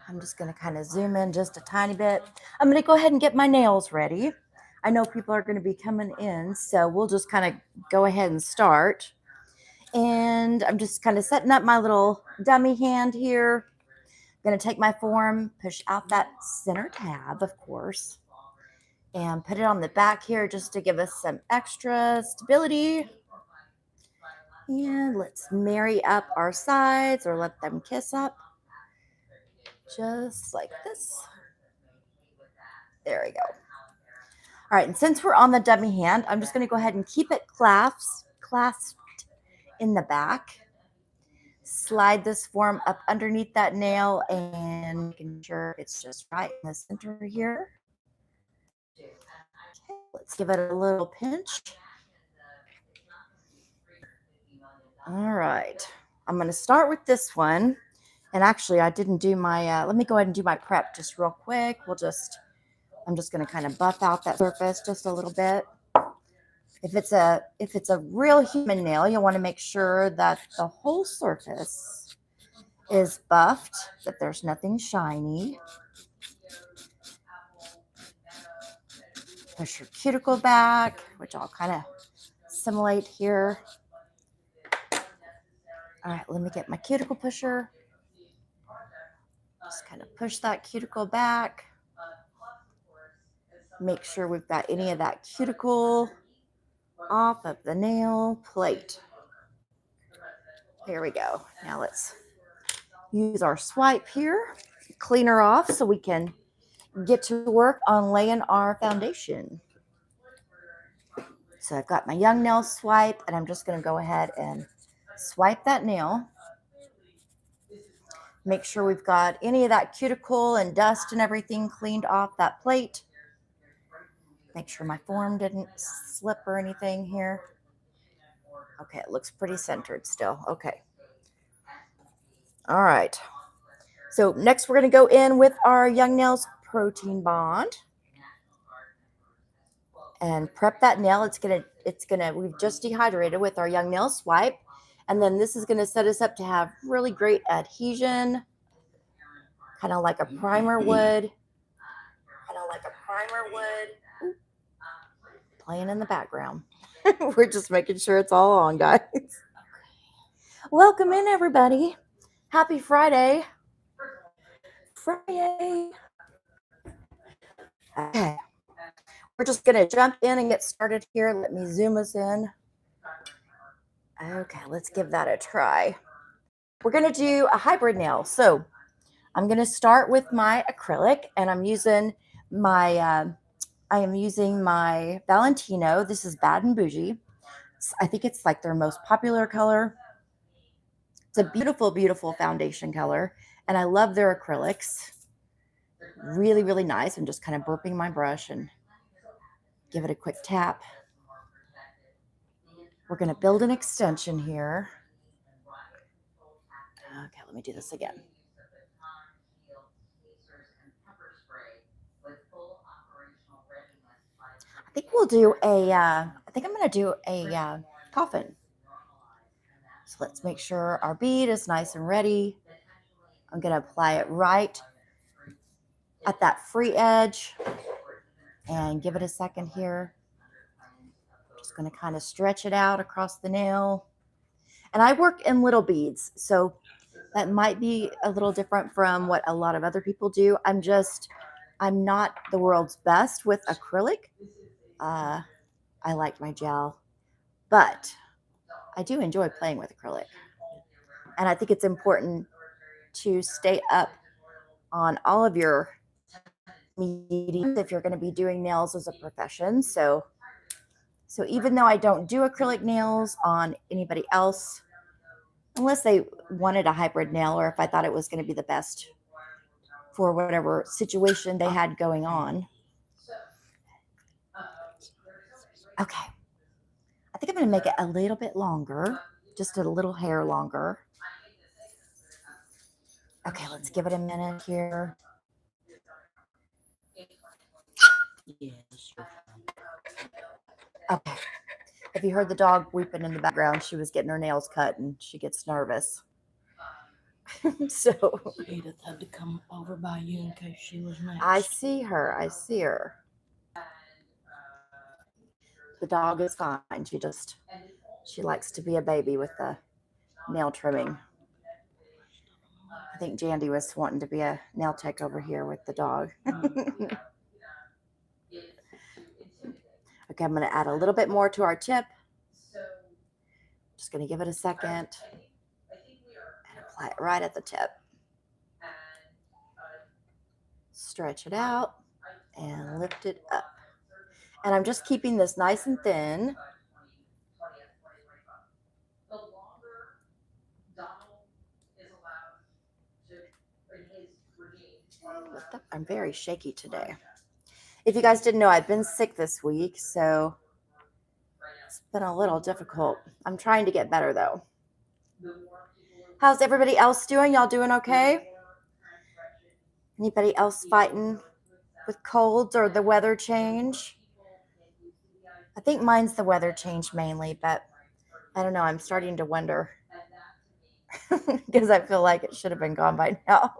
I'm just going to kind of zoom in just a tiny bit. I'm going to go ahead and get my nails ready. I know people are going to be coming in, so we'll just kind of go ahead and start. And I'm just kind of setting up my little dummy hand here. I'm going to take my form, push out that center tab, of course, and put it on the back here just to give us some extra stability. And let's marry up our sides or let them kiss up. Just like this. There we go. All right, and since we're on the dummy hand, I'm just going to go ahead and keep it clasped in the back. Slide this form up underneath that nail and making sure it's just right in the center here. Okay, let's give it a little pinch. All right, I'm going to start with this one. And actually, I didn't do my, let me go ahead and do my prep just real quick. I'm just going to kind of buff out that surface just a little bit. If it's a real human nail, you'll want to make sure that the whole surface is buffed, that there's nothing shiny. Push your cuticle back, which I'll kind of simulate here. All right, let me get my cuticle pusher. Just kind of push that cuticle back. Make sure we've got any of that cuticle off of the nail plate. There we go. Now let's use our swipe here, clean her off so we can get to work on laying our foundation. So I've got my young nail swipe, and I'm just going to go ahead and swipe that nail. Make sure we've got any of that cuticle and dust and everything cleaned off that plate. Make sure my form didn't slip or anything here. Okay, it looks pretty centered still. Okay. All right. So next we're going to go in with our Young Nails Protein Bond and prep that nail. We've just dehydrated with our Young Nail Swipe. And then this is going to set us up to have really great adhesion, kind of like a primer would. Ooh, playing in the background. We're just making sure it's all on, guys. Welcome in, everybody. Happy Friday. Okay. We're just going to jump in and get started here. Let me zoom us in. Okay, let's give that a try. We're going to do a hybrid nail. So I'm going to start with my acrylic, and I'm using my Valentino. This is Bad and Bougie. I think it's like their most popular color. It's a beautiful, beautiful foundation color, and I love their acrylics. Really, really nice. I'm just kind of burping my brush and give it a quick tap. We're going to build an extension here. Okay, let me do this again. I think I'm going to do a coffin. So let's make sure our bead is nice and ready. I'm going to apply it right at that free edge and give it a second here. Just going to kind of stretch it out across the nail. And I work in little beads, so that might be a little different from what a lot of other people do. I'm not the world's best with acrylic. I like my gel, but I do enjoy playing with acrylic. And I think it's important to stay up on all of your mediums if you're going to be doing nails as a profession. So even though I don't do acrylic nails on anybody else, unless they wanted a hybrid nail or if I thought it was going to be the best for whatever situation they had going on. Okay. I think I'm going to make it a little bit longer, just a little hair longer. Okay, let's give it a minute here. Okay. If you heard the dog weeping in the background, she was getting her nails cut and she gets nervous. So Edith had to come over by you in case she was next. I see her. I see her. The dog is fine. She likes to be a baby with the nail trimming. I think Jandy was wanting to be a nail tech over here with the dog. Okay, I'm going to add a little bit more to our tip. Just going to give it a second and apply it right at the tip. Stretch it out and lift it up. And I'm just keeping this nice and thin. I'm very shaky today. If you guys didn't know, I've been sick this week, so it's been a little difficult. I'm trying to get better, though. How's everybody else doing? Y'all doing okay? Anybody else fighting with colds or the weather change? I think mine's the weather change mainly, but I don't know. I'm starting to wonder because I feel like it should have been gone by now.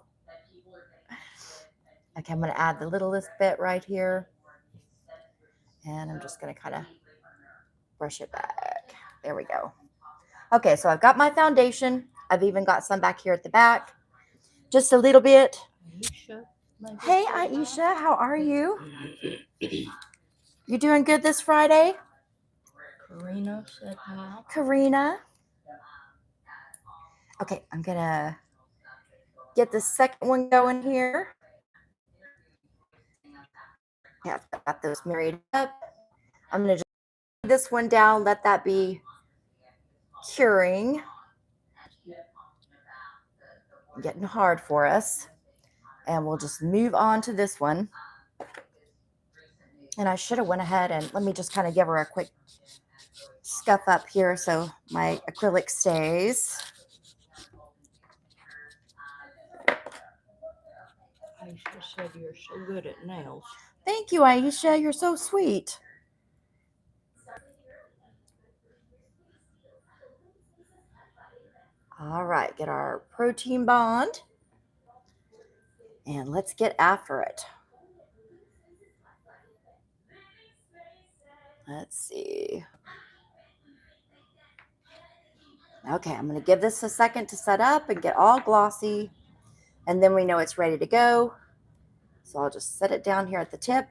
Okay, I'm going to add the littlest bit right here. And I'm just going to kind of brush it back. There we go. Okay, so I've got my foundation. I've even got some back here at the back. Just a little bit. Hey, Aisha, how are you? You doing good this Friday? Karina said hi. Karina. Okay, I'm going to get the second one going here. Yeah, I've got those married up. I'm going to just put this one down, let that be curing. Getting hard for us. And we'll just move on to this one. And I should have went ahead and let me just kind of give her a quick scuff up here so my acrylic stays. Aisha said you're so good at nails. Thank you, Aisha. You're so sweet. All right, get our protein bond. And let's get after it. Let's see. Okay, I'm going to give this a second to set up and get all glossy. And then we know it's ready to go. So I'll just set it down here at the tip.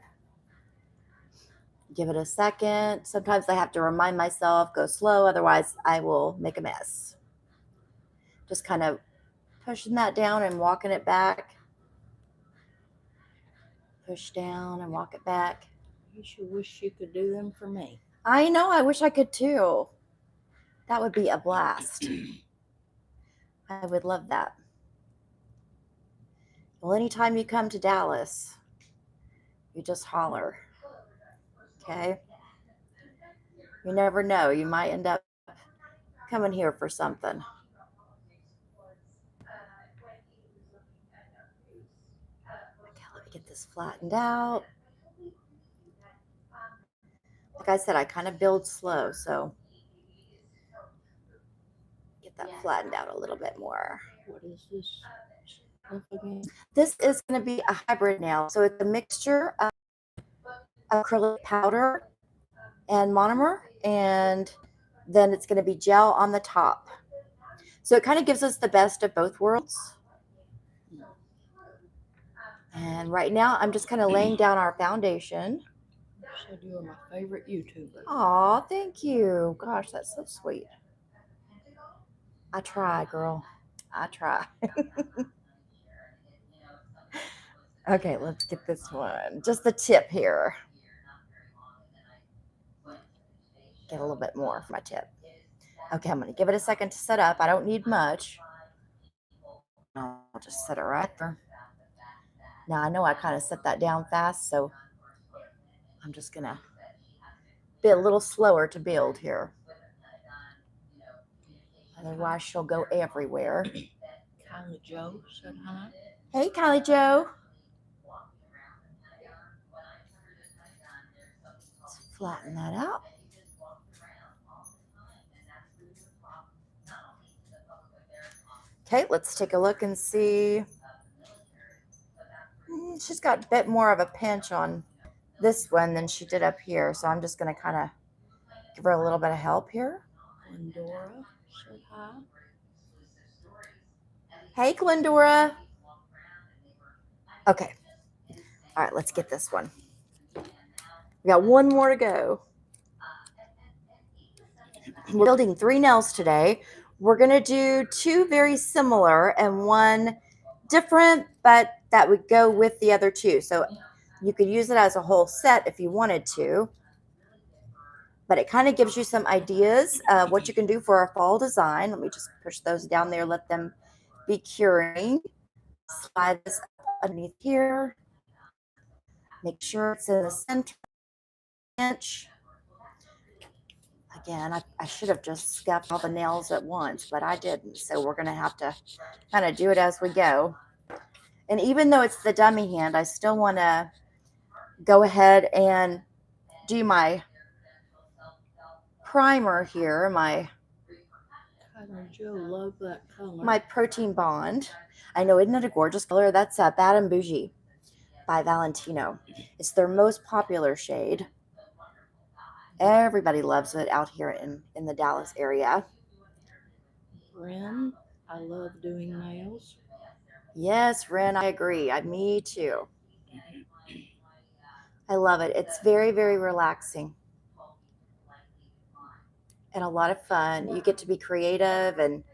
Give it a second. Sometimes I have to remind myself, go slow, otherwise I will make a mess. Just kind of pushing that down and walking it back. Push down and walk it back. You should wish you could do them for me. I know, I wish I could too. That would be a blast. I would love that. Well, anytime you come to Dallas, you just holler. Okay? You never know. You might end up coming here for something. Okay, let me get this flattened out. Like I said, I kind of build slow, so get that flattened out a little bit more. What is this stuff again? This is going to be a hybrid nail. So it's a mixture of acrylic powder and monomer, and then it's going to be gel on the top. So it kind of gives us the best of both worlds. And right now, I'm just kind of laying down our foundation. You said you were my favorite YouTuber. Aw, thank you. Gosh, that's so sweet. I try, girl. I try. Okay, let's get this one. Just the tip here. Get a little bit more for my tip. Okay, I'm going to give it a second to set up. I don't need much. I'll just set it right there. Now, I know I kind of set that down fast, so I'm just going to be a little slower to build here. Otherwise, she'll go everywhere. Kylie Joe said hi. Hey, Kylie Joe. Let's flatten that out. Okay, let's take a look and see. She's got a bit more of a pinch on this one than she did up here, so I'm just going to kind of give her a little bit of help here. Glendora said hi. Hey, Glendora. Okay. All right, let's get this one. We got one more to go. We're building 3 nails today. We're going to do 2 very similar and 1 different, but that would go with the other 2. So you could use it as a whole set if you wanted to. But it kind of gives you some ideas of what you can do for a fall design. Let me just push those down there, let them be curing. Slide this up underneath here. Make sure it's in the center inch. Again, I should have just scuffed all the nails at once, but I didn't. So we're going to have to kind of do it as we go. And even though it's the dummy hand, I still want to go ahead and do my primer here, my Joe, love that color. my protein bond. I know, isn't it a gorgeous color? That's Bad and Bougie by Valentino. It's their most popular shade. Everybody loves it out here in the Dallas area. Ren, I love doing nails. Yes, Ren, I agree. Me too. I love it. It's very, very relaxing and a lot of fun. You get to be creative and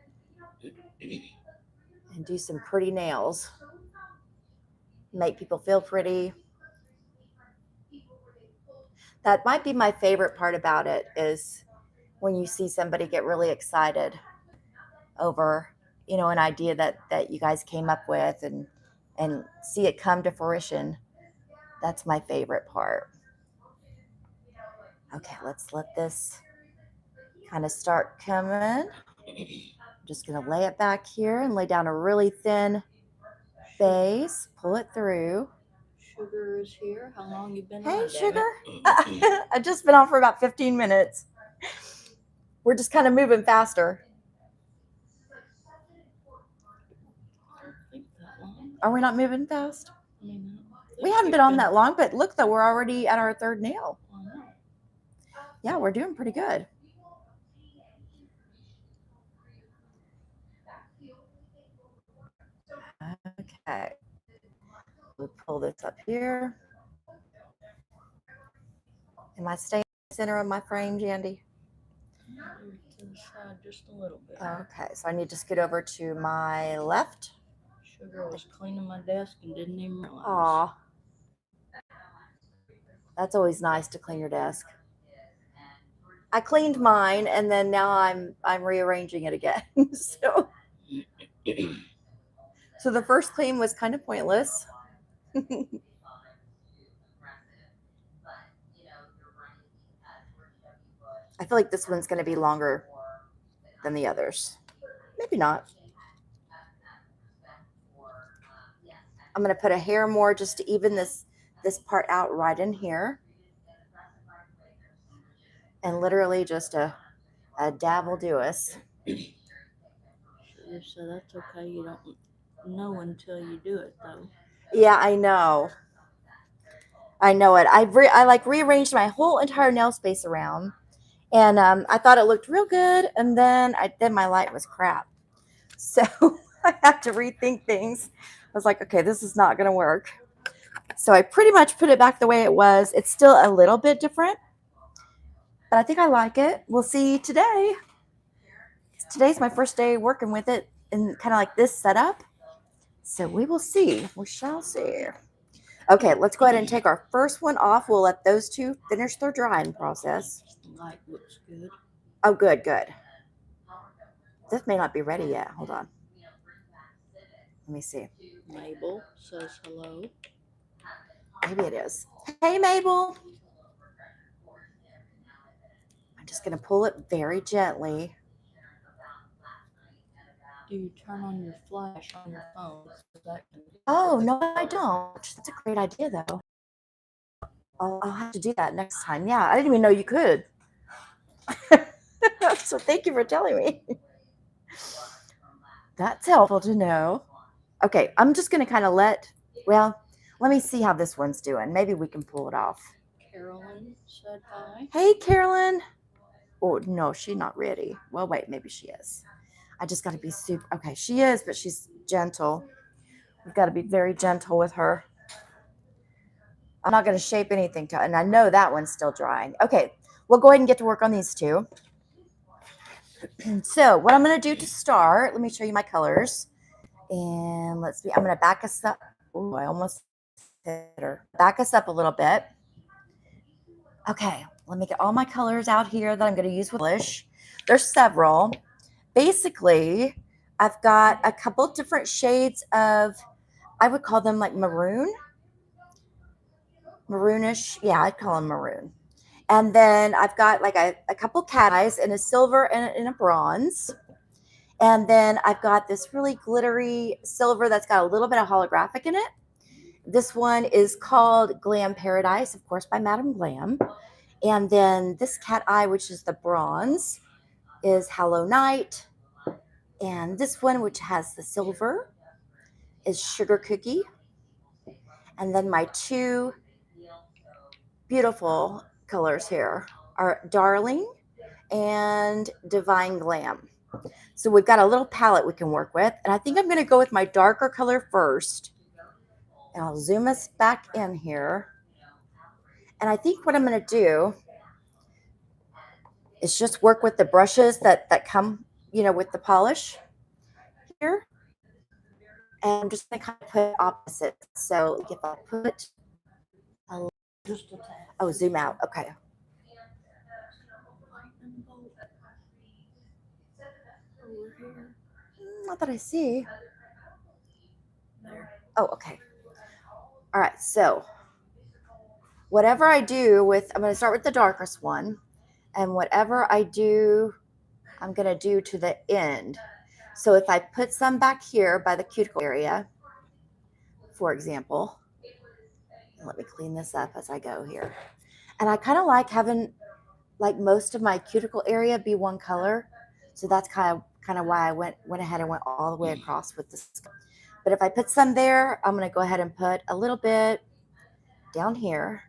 do some pretty nails. Make people feel pretty. That might be my favorite part about it, is when you see somebody get really excited over, an idea that you guys came up with and see it come to fruition. That's my favorite part. Okay, let's let this kind of start coming. I'm just going to lay it back here and lay down a really thin base. Pull it through. Sugar is here. How long you been on? Hey, Sugar. I've just been on for about 15 minutes. We're just kind of moving faster. Are we not moving fast? We haven't been on that long, but look, though, we're already at our 3rd nail. Yeah, we're doing pretty good. Okay. We'll pull this up here. Am I staying in the center of my frame, Jandy? To the side just a little bit. Okay, so I need to scoot over to my left. Sugar was cleaning my desk and didn't even realize. Aw. That's always nice to clean your desk. I cleaned mine, and then now I'm rearranging it again. So the first clean was kind of pointless. I feel like this one's going to be longer than the others. Maybe not. I'm going to put a hair more just to even this part out right in here. And literally just a dab will do us. So that's okay. You don't know until you do it, though. Yeah, I know. I know it. I rearranged my whole entire nail space around, and I thought it looked real good, and then my light was crap, so I had to rethink things. I was like, okay, this is not going to work. So I pretty much put it back the way it was. It's still a little bit different, but I think I like it. We'll see today. Today's my first day working with it in kind of like this setup. So we will see. We shall see. Okay, let's go ahead and take our first one off. We'll let those 2 finish their drying process. The light looks good. Oh, good, good. This may not be ready yet. Hold on. Let me see. Mabel says hello. Maybe it is. Hey, Mabel. I'm just going to pull it very gently. Do you turn on your flash on your phone? Oh, no, I don't. That's a great idea, though. I'll have to do that next time. Yeah, I didn't even know you could. So thank you for telling me. That's helpful to know. Okay, I'm just going to kind of let me see how this one's doing. Maybe we can pull it off. Carolyn said hi. Hey, Carolyn. Oh, no, she's not ready. Well, wait, maybe she is. I just got to be super. Okay, she is, but she's gentle. We've got to be very gentle with her. I'm not going to shape anything to, and I know that one's still drying. Okay, we'll go ahead and get to work on these two. So what I'm going to do to start, let me show you my colors. And let's see, I'm going to back us up. Oh, I almost hit her. Back us up a little bit. Okay, let me get all my colors out here that I'm going to use with blush. There's several. Basically, I've got a couple different shades of, I would call them like maroon. Maroonish. Yeah, I'd call them maroon. And then I've got like a couple cat eyes and a silver and a bronze. And then I've got this really glittery silver that's got a little bit of holographic in it. This one is called Glam Paradise, of course, by Madame Glam. And then this cat eye, which is the bronze, is Hollow Night. And this one, which has the silver, is Sugar Cookie. And then my two beautiful colors here are Darling and Divine Glam. So we've got a little palette we can work with. And I think I'm going to go with my darker color first. And I'll zoom us back in here. And I think what I'm going to do is just work with the brushes that come, with the polish here. And I'm just going to kind of put opposite. So if I put Just a tad. oh, zoom out. Okay. Over here. Not that I see. There. Oh, okay. All right. So whatever I do with, I'm going to start with the darkest one. And whatever I do, I'm going to do to the end. So if I put some back here by the cuticle area, for example, let me clean this up as I go here. And I kind of like having like most of my cuticle area be one color. So that's kind of why I went ahead and went all the way across with this. But if I put some there, I'm going to go ahead and put a little bit down here.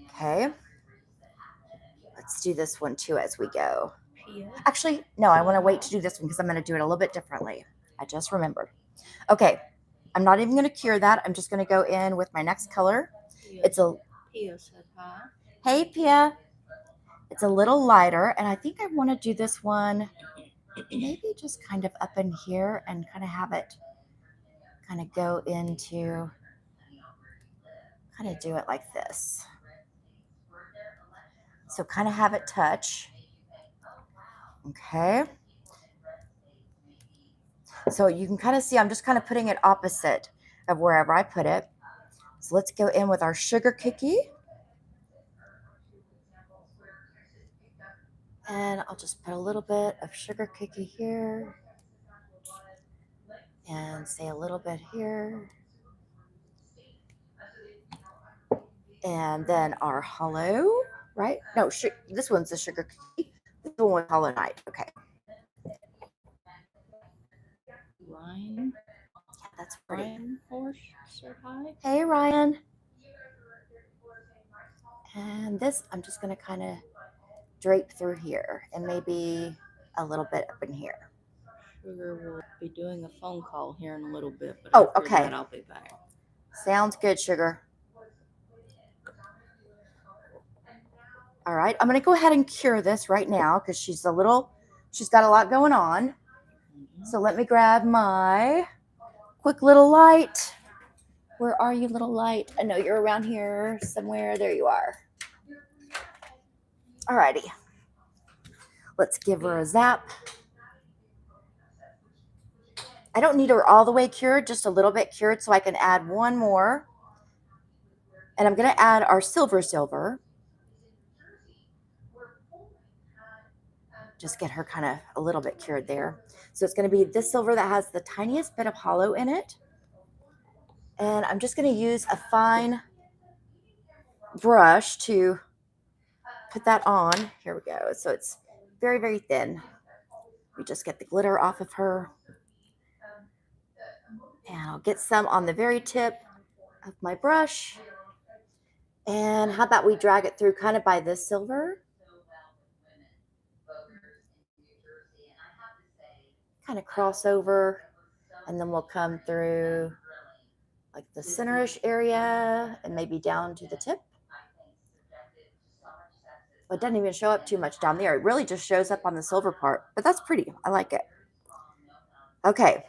Okay. Let's do this one too as we go. Actually, no, I want to wait to do this one because I'm going to do it a little bit differently. I just remembered. Okay. I'm not even going to cure that. I'm just going to go in with my next color. It's a Pia said hi. Hey, Pia. It's a little lighter, and I think I want to do this one maybe just kind of up in here and kind of have it kind of go into, kind of do it like this. So kind of have it touch. Okay. So you can kind of see I'm just kind of putting it opposite of wherever I put it. So let's go in with our sugar cookie. And I'll just put a little bit of sugar cookie here. And say a little bit here. And then our hollow, right? No, this one's the sugar cookie. This one was Hollow Night. Okay. Ryan. Yeah, that's pretty. Ryan Horse said hi. Hey, Ryan. And this, I'm just going to kind of drape through here and maybe a little bit up in here. Sugar will be doing a phone call here in a little bit, but Oh, after okay. that I'll be back. Sounds good, Sugar. All right, I'm going to go ahead and cure this right now because she's got a lot going on. Mm-hmm. So let me grab my quick little light. Where are you, little light? I know you're around here somewhere. There you are. All righty. Let's give her a zap. I don't need her all the way cured, just a little bit cured so I can add one more. And I'm going to add our silver. Just get her kind of a little bit cured there. So it's going to be this silver that has the tiniest bit of hollow in it. And I'm just going to use a fine brush to put that on. Here we go. So it's very, very thin. We just get the glitter off of her. And I'll get some on the very tip of my brush. And how about we drag it through kind of by this silver? Kind of cross over, and then we'll come through like the centerish area and maybe down to the tip. It doesn't even show up too much down there. It really just shows up on the silver part, but that's pretty. I like it. Okay.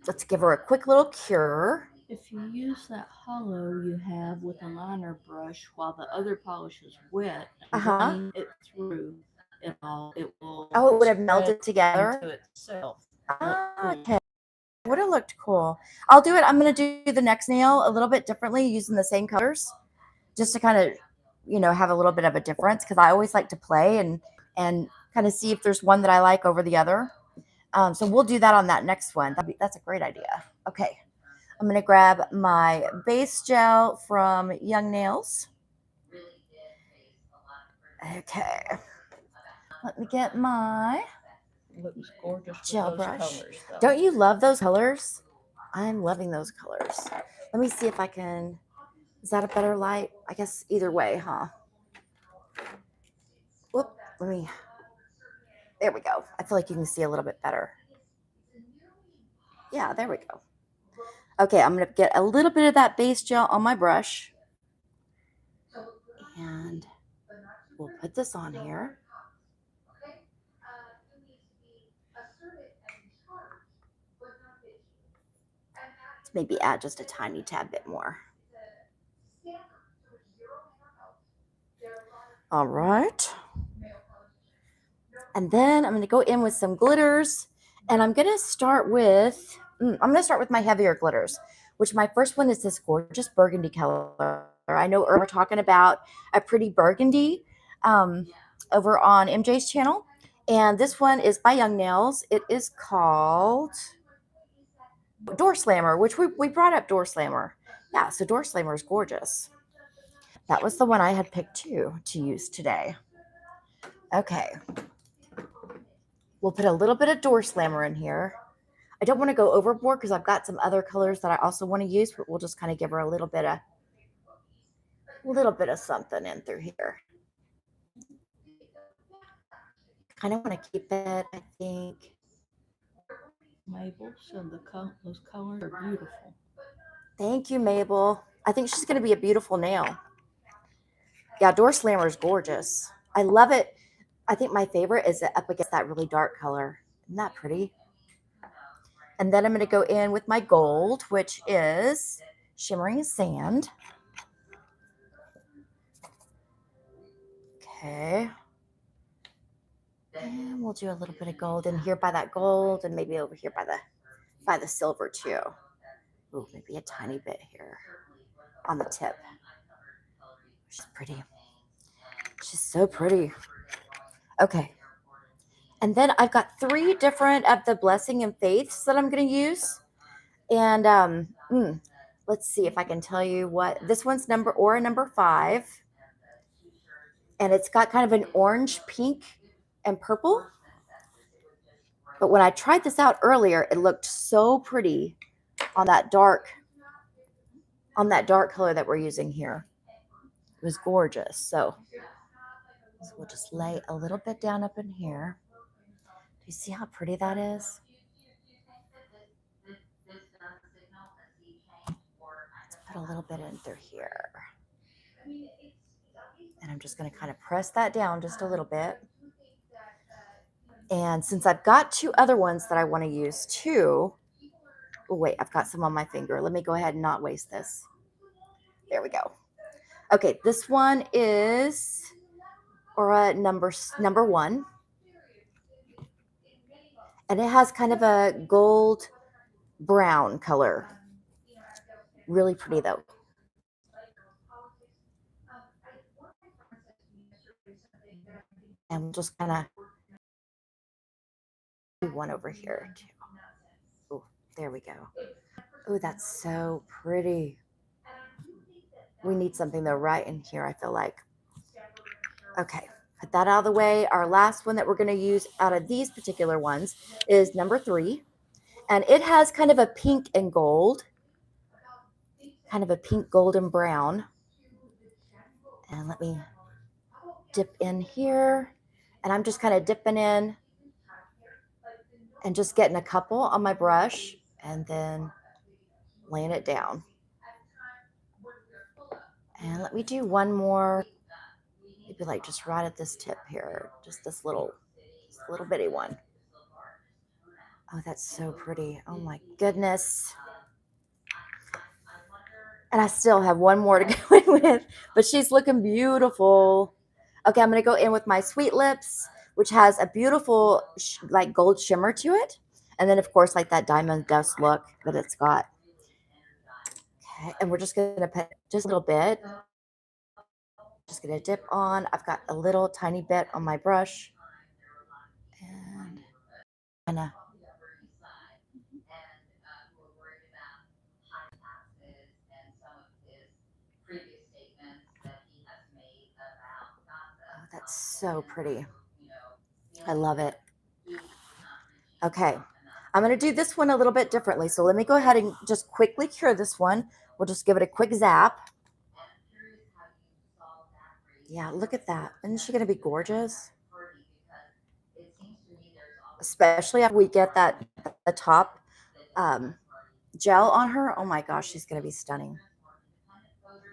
Let's give her a quick little cure. If you use that hollow you have with a liner brush while the other polish is wet and run it through it all, it will it would have spread melted together into itself. Okay. Would have looked cool. I'll do it. I'm going to do the next nail a little bit differently using the same colors just to kind of, have a little bit of a difference because I always like to play and kind of see if there's one that I like over the other. So we'll do that on that next one. That's a great idea. Okay. I'm going to grab my base gel from Young Nails. Okay. Let me get my Looks gorgeous gel with those brush. colors, though. Don't you love those colors? I'm loving those colors. Let me see if I can. Is that a better light? I guess either way, huh? Whoop. There we go. I feel like you can see a little bit better. Yeah, there we go. Okay, I'm going to get a little bit of that base gel on my brush. And we'll put this on here. Let's maybe add just a tiny tad bit more. All right. And then I'm going to go in with some glitters. And I'm going to start with, my heavier glitters, which my first one is this gorgeous burgundy color. I know we're talking about a pretty burgundy over on MJ's channel. And this one is by Young Nails. It is called Door Slammer, which we brought up Door Slammer. Yeah, so Door Slammer is gorgeous. That was the one I had picked too to use today. Okay. We'll put a little bit of Door Slammer in here. I don't want to go overboard because I've got some other colors that I also want to use, but we'll just kind of give her a little bit of something in through here. Kind of want to keep it, I think. Mabel said those colors are beautiful. Thank you, Mabel. I think she's going to be a beautiful nail. Yeah, Door Slammer is gorgeous. I love it. I think my favorite is up against that really dark color. Isn't that pretty? And then I'm going to go in with my gold, which is Shimmering Sand. Okay. And we'll do a little bit of gold in here by that gold and maybe over here by the silver too. Ooh, maybe a tiny bit here on the tip. She's pretty. She's so pretty. Okay. And then I've got 3 different of the Blessing and Faiths that I'm going to use. And let's see if I can tell you what. This one's number 5. And it's got kind of an orange, pink, and purple. But when I tried this out earlier, it looked so pretty on that dark color that we're using here. It was gorgeous. So we'll just lay a little bit down up in here. Do you see how pretty that is? Let's put a little bit in through here. And I'm just going to kind of press that down just a little bit. And since I've got 2 other ones that I want to use too. Oh, wait, I've got some on my finger. Let me go ahead and not waste this. There we go. Okay, this one is Aura number 1. And it has kind of a gold brown color. Really pretty though. And we'll just kind of do one over here too. Oh, there we go. Oh, that's so pretty. We need something though right in here, I feel like. Okay, Put that out of the way. Our last one that we're going to use out of these particular ones is number 3. And it has kind of a pink and gold, kind of a pink, golden brown. And let me dip in here. And I'm just kind of dipping in and just getting a couple on my brush and then laying it down. And let me do one more, maybe like just right at this tip here, just this little bitty one. Oh, that's so pretty. Oh my goodness. And I still have one more to go in with, but she's looking beautiful. Okay, I'm going to go in with my Sweet Lips, which has a beautiful like gold shimmer to it. And then, of course, like that diamond dust look that it's got. Okay, and we're just going to put just a little bit. Just going to dip on. I've got a little tiny bit on my brush. And kind of. Oh, that's so pretty. I love it. Okay, I'm going to do this one a little bit differently. So let me go ahead and just quickly cure this one. We'll just give it a quick zap. Yeah, look at that. Isn't she going to be gorgeous? Especially after we get that the top gel on her. Oh my gosh, she's going to be stunning.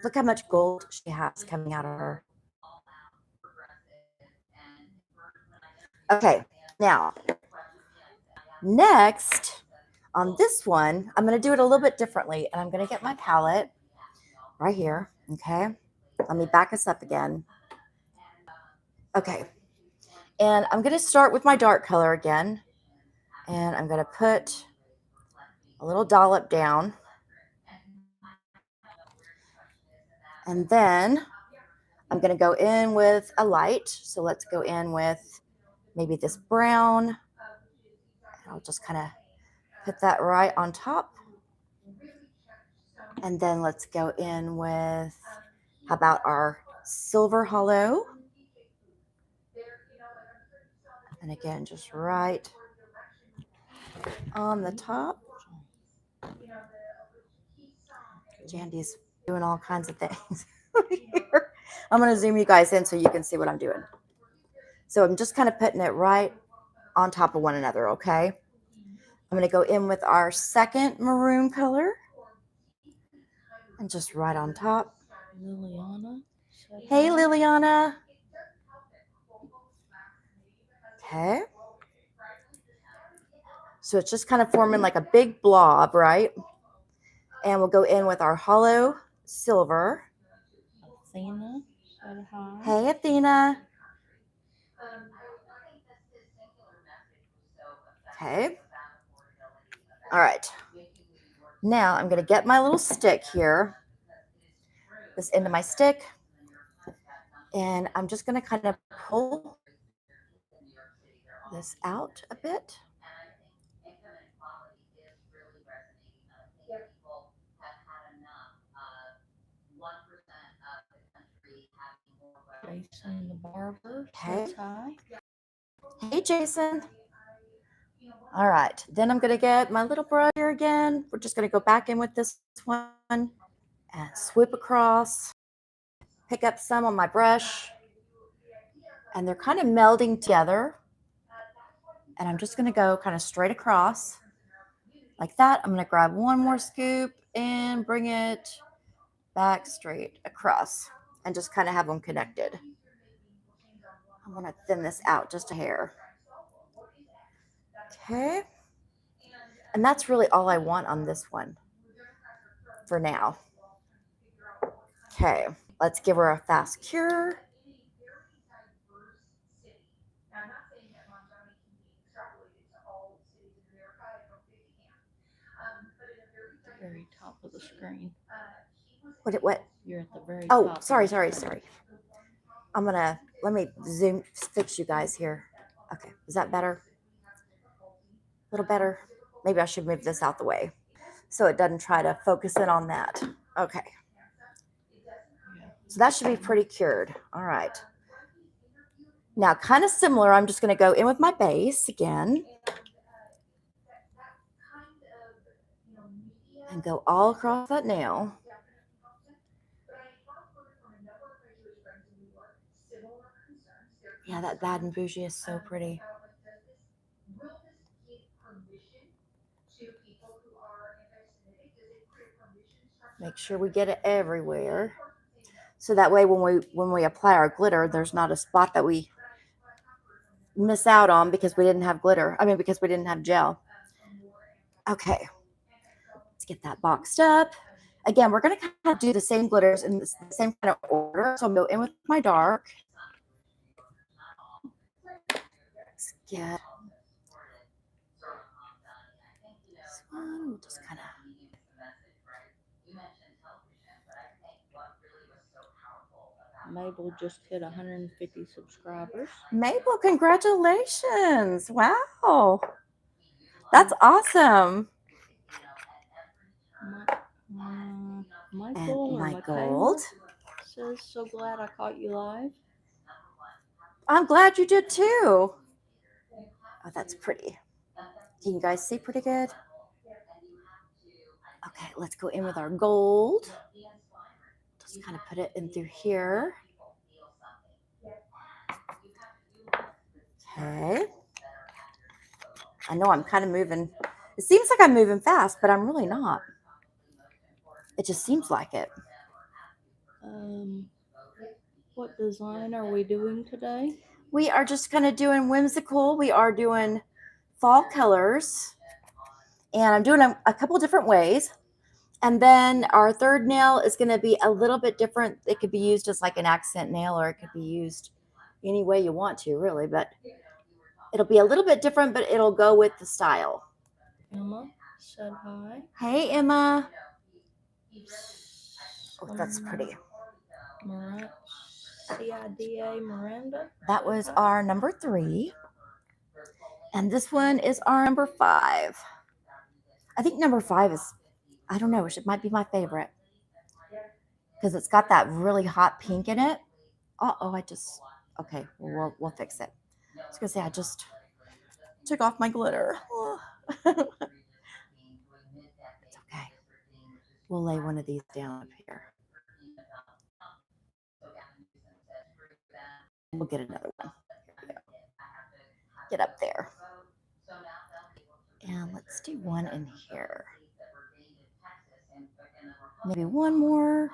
Look how much gold she has coming out of her. Okay, now, next on this one, I'm going to do it a little bit differently. And I'm going to get my palette right here. Okay, let me back us up again. Okay, and I'm going to start with my dark color again. And I'm going to put a little dollop down. And then I'm going to go in with a light. So let's go in with maybe this brown. I'll just kind of put that right on top. And then let's go in with, how about our silver hollow? And again, just right on the top. Jandy's doing all kinds of things here. I'm going to zoom you guys in so you can see what I'm doing. So I'm just kind of putting it right on top of one another, okay? I'm going to go in with our second maroon color. And just right on top. Liliana. Hey, Liliana. Okay. So it's just kind of forming like a big blob, right? And we'll go in with our hollow silver. Athena. Said hi. Hey, Athena. Okay. All right. Now I'm going to get my little stick here, this end of my stick, and I'm just going to kind of pull this out a bit. Jason the barber. Okay. Says hi. Hey, Jason. All right. Then I'm going to get my little brush here again. We're just going to go back in with this one and swoop across. Pick up some on my brush. And they're kind of melding together. And I'm just going to go kind of straight across like that. I'm going to grab one more scoop and bring it back straight across and just kind of have them connected. I'm going to thin this out just a hair. Okay. And that's really all I want on this one for now. Okay. Let's give her a fast cure. The very top of the screen. What? You're at the very Oh, top. sorry. I'm going to, let me zoom, fix you guys here. Okay. Is that better? A little better? Maybe I should move this out the way so it doesn't try to focus in on that. Okay. So that should be pretty cured. All right. Now, kind of similar, I'm just going to go in with my base again and go all across that nail. Yeah, that Bad and Bougie is so pretty. Make sure we get it everywhere. So that way when we apply our glitter, there's not a spot that we miss out on because we didn't have glitter. I mean, because we didn't have gel. Okay. Let's get that boxed up. Again, we're going to kind of do the same glitters in the same kind of order. So I'll go in with my dark. Let's get this one. We'll just kind of. Mabel just hit 150 subscribers. Mabel, congratulations. Wow. That's awesome. Michael and my or gold says, so glad I caught you live. I'm glad you did too. Oh, that's pretty. Can you guys see pretty good? Okay, let's go in with our gold. Just kind of put it in through here. Okay. I know I'm kind of moving. It seems like I'm moving fast, but I'm really not. It just seems like it. What design are we doing today? We are just kind of doing whimsical. We are doing fall colors. And I'm doing a couple different ways. And then our third nail is going to be a little bit different. It could be used as like an accent nail, or it could be used any way you want to, really. But it'll be a little bit different, but it'll go with the style. Emma said hi. Hey, Emma. Oh, that's pretty. CIDA Miranda. That was our number 3. And this one is our number 5. I think number 5 is, I don't know, it might be my favorite. Because it's got that really hot pink in it. Okay, we'll fix it. I was going to say, I just took off my glitter. It's okay. We'll lay one of these down up here. We'll get another one. Get up there. And let's do one in here. Maybe one more.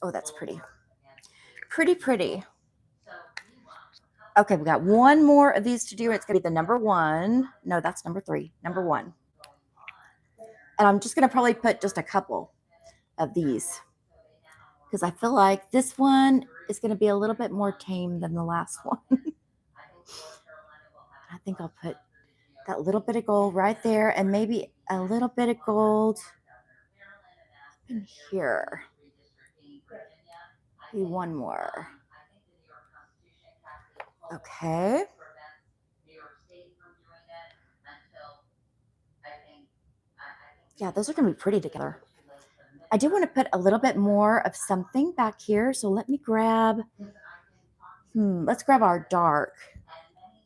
Oh, that's pretty. Pretty. Okay, we got one more of these to do. It's going to be the number 1. No, that's number 3. Number 1. And I'm just going to probably put just a couple of these because I feel like this one is going to be a little bit more tame than the last one. I think I'll put that little bit of gold right there and maybe a little bit of gold in here. Maybe one more. Okay. Yeah, those are going to be pretty together. I do want to put a little bit more of something back here. So let me grab, let's grab our dark.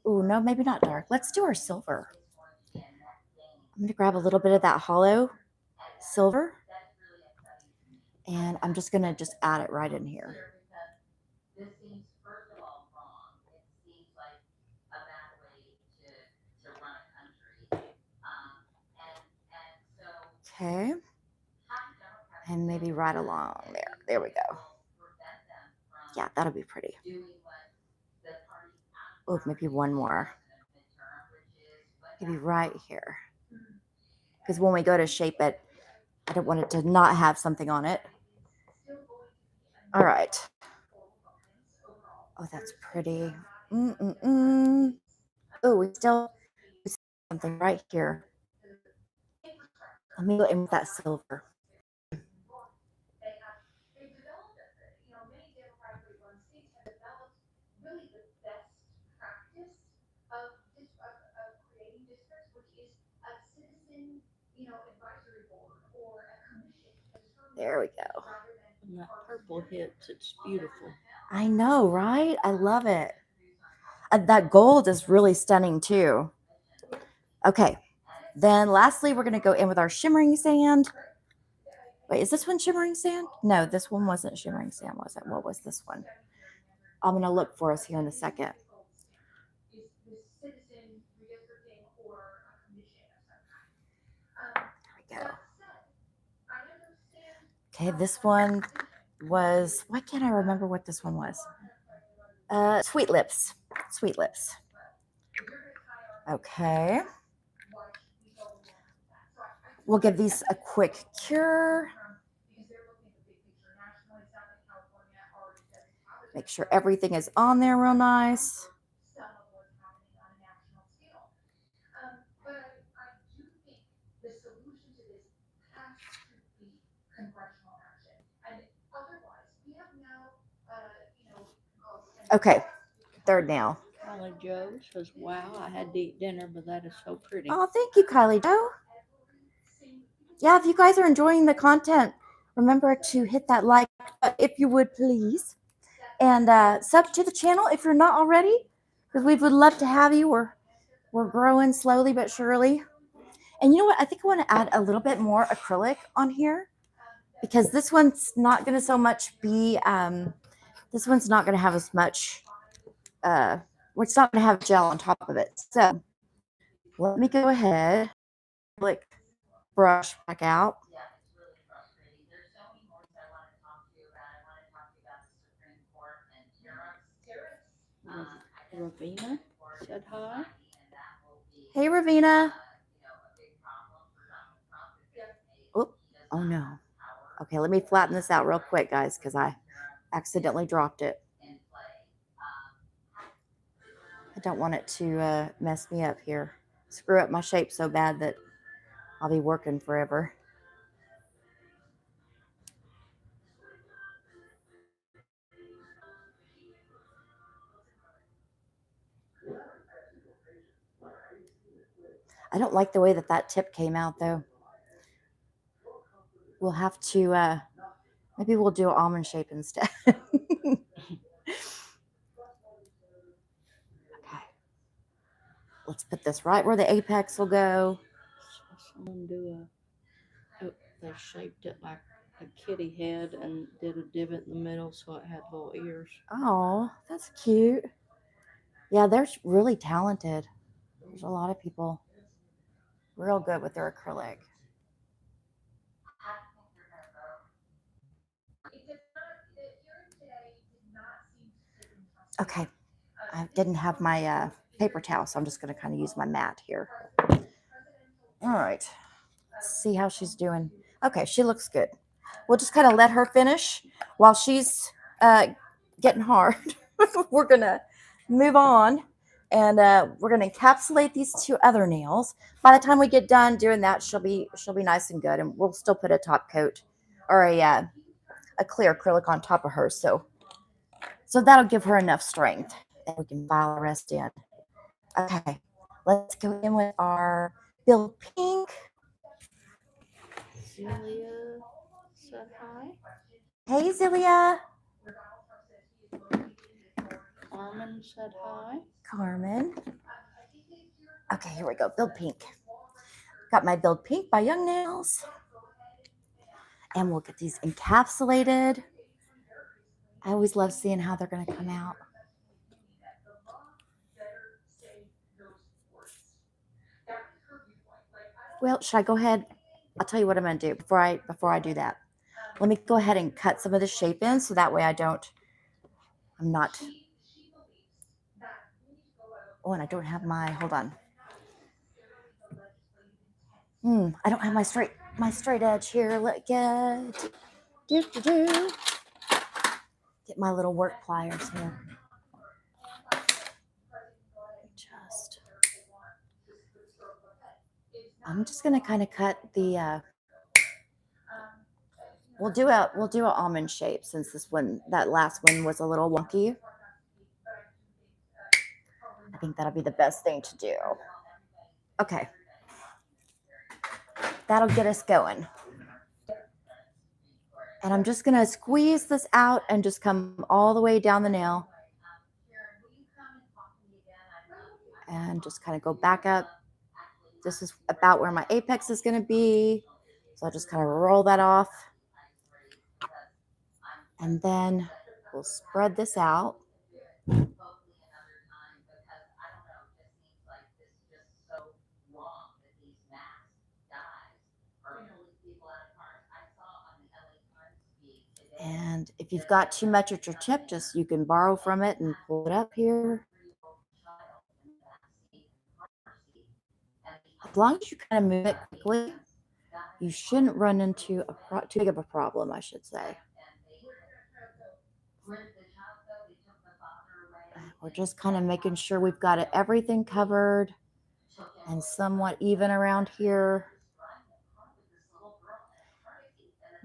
Oh, no, maybe not dark. Let's do our silver. I'm going to grab a little bit of that hollow silver. And I'm just going to just add it right in here. Okay. And maybe right along there. There we go. Yeah, that'll be pretty. Oh, maybe one more. Maybe right here. Because when we go to shape it, I don't want it to not have something on it. All right. Oh, that's pretty. Oh, we still see something right here. Let me go in with that silver. There we go. When that purple hits, it's beautiful. I know, right? I love it. That gold is really stunning too. Okay. Then lastly, we're going to go in with our shimmering sand. Wait, is this one shimmering sand? No, this one wasn't shimmering sand, was it? What was this one? I'm going to look for us here in a second. There we go. Okay, this one was, why can't I remember what this one was? Sweet Lips. Sweet Lips. Okay. We'll give these a quick cure. Make sure everything is on there real nice. Okay, third nail. Kylie Joe says, wow, I had to eat dinner, but that is so pretty. Oh, thank you, Kylie Joe. Yeah, if you guys are enjoying the content, remember to hit that like button if you would, please. And sub to the channel if you're not already, because we would love to have you. We're growing slowly but surely. And you know what? I think I want to add a little bit more acrylic on here, because this one's not going to so much be, this one's not going to have as much, it's not going to have gel on top of it. So let me go ahead, like brush back out. Ravina said hi. Hey, Ravina. Oh no. Okay, let me flatten this out real quick, guys, because I accidentally dropped it. I don't want it to mess me up here. Screw up my shape so bad that I'll be working forever. I don't like the way that tip came out, though. We'll have to, maybe we'll do an almond shape instead. Okay. Let's put this right where the apex will go. Someone they shaped it like a kitty head and did a divot in the middle so it had little ears. Oh, that's cute. Yeah, they're really talented. There's a lot of people real good with their acrylic. Okay, I didn't have my paper towel, so I'm just going to kind of use my mat here. All right, let's see how she's doing. Okay, she looks good. We'll just kind of let her finish while she's getting hard. We're going to move on, and we're going to encapsulate these two other nails. By the time we get done doing that, she'll be nice and good, and we'll still put a top coat or a clear acrylic on top of her, so that'll give her enough strength, and we can file the rest in. Okay, let's go in with our Build Pink. Zelia said hi. Hey, Zelia. Carmen said hi. Carmen. Okay, here we go. Build Pink. Got my Build Pink by Young Nails. And we'll get these encapsulated. I always love seeing how they're going to come out. Well, should I go ahead? I'll tell you what I'm going to do before I do that. Let me go ahead and cut some of the shape in so that way I'm not. Oh, and I don't have my, hold on. I don't have my straight edge here. Let get my little work pliers here. I'm just gonna kind of cut the. We'll do an almond shape since that last one was a little wonky. I think that'll be the best thing to do. Okay. That'll get us going. And I'm just going to squeeze this out and just come all the way down the nail. And just kind of go back up. This is about where my apex is going to be. So I'll just kind of roll that off. And then we'll spread this out. And if you've got too much at your tip, just you can borrow from it and pull it up here. As long as you kind of move it quickly, you shouldn't run into too big of a problem, I should say. We're just kind of making sure we've got everything covered and somewhat even around here.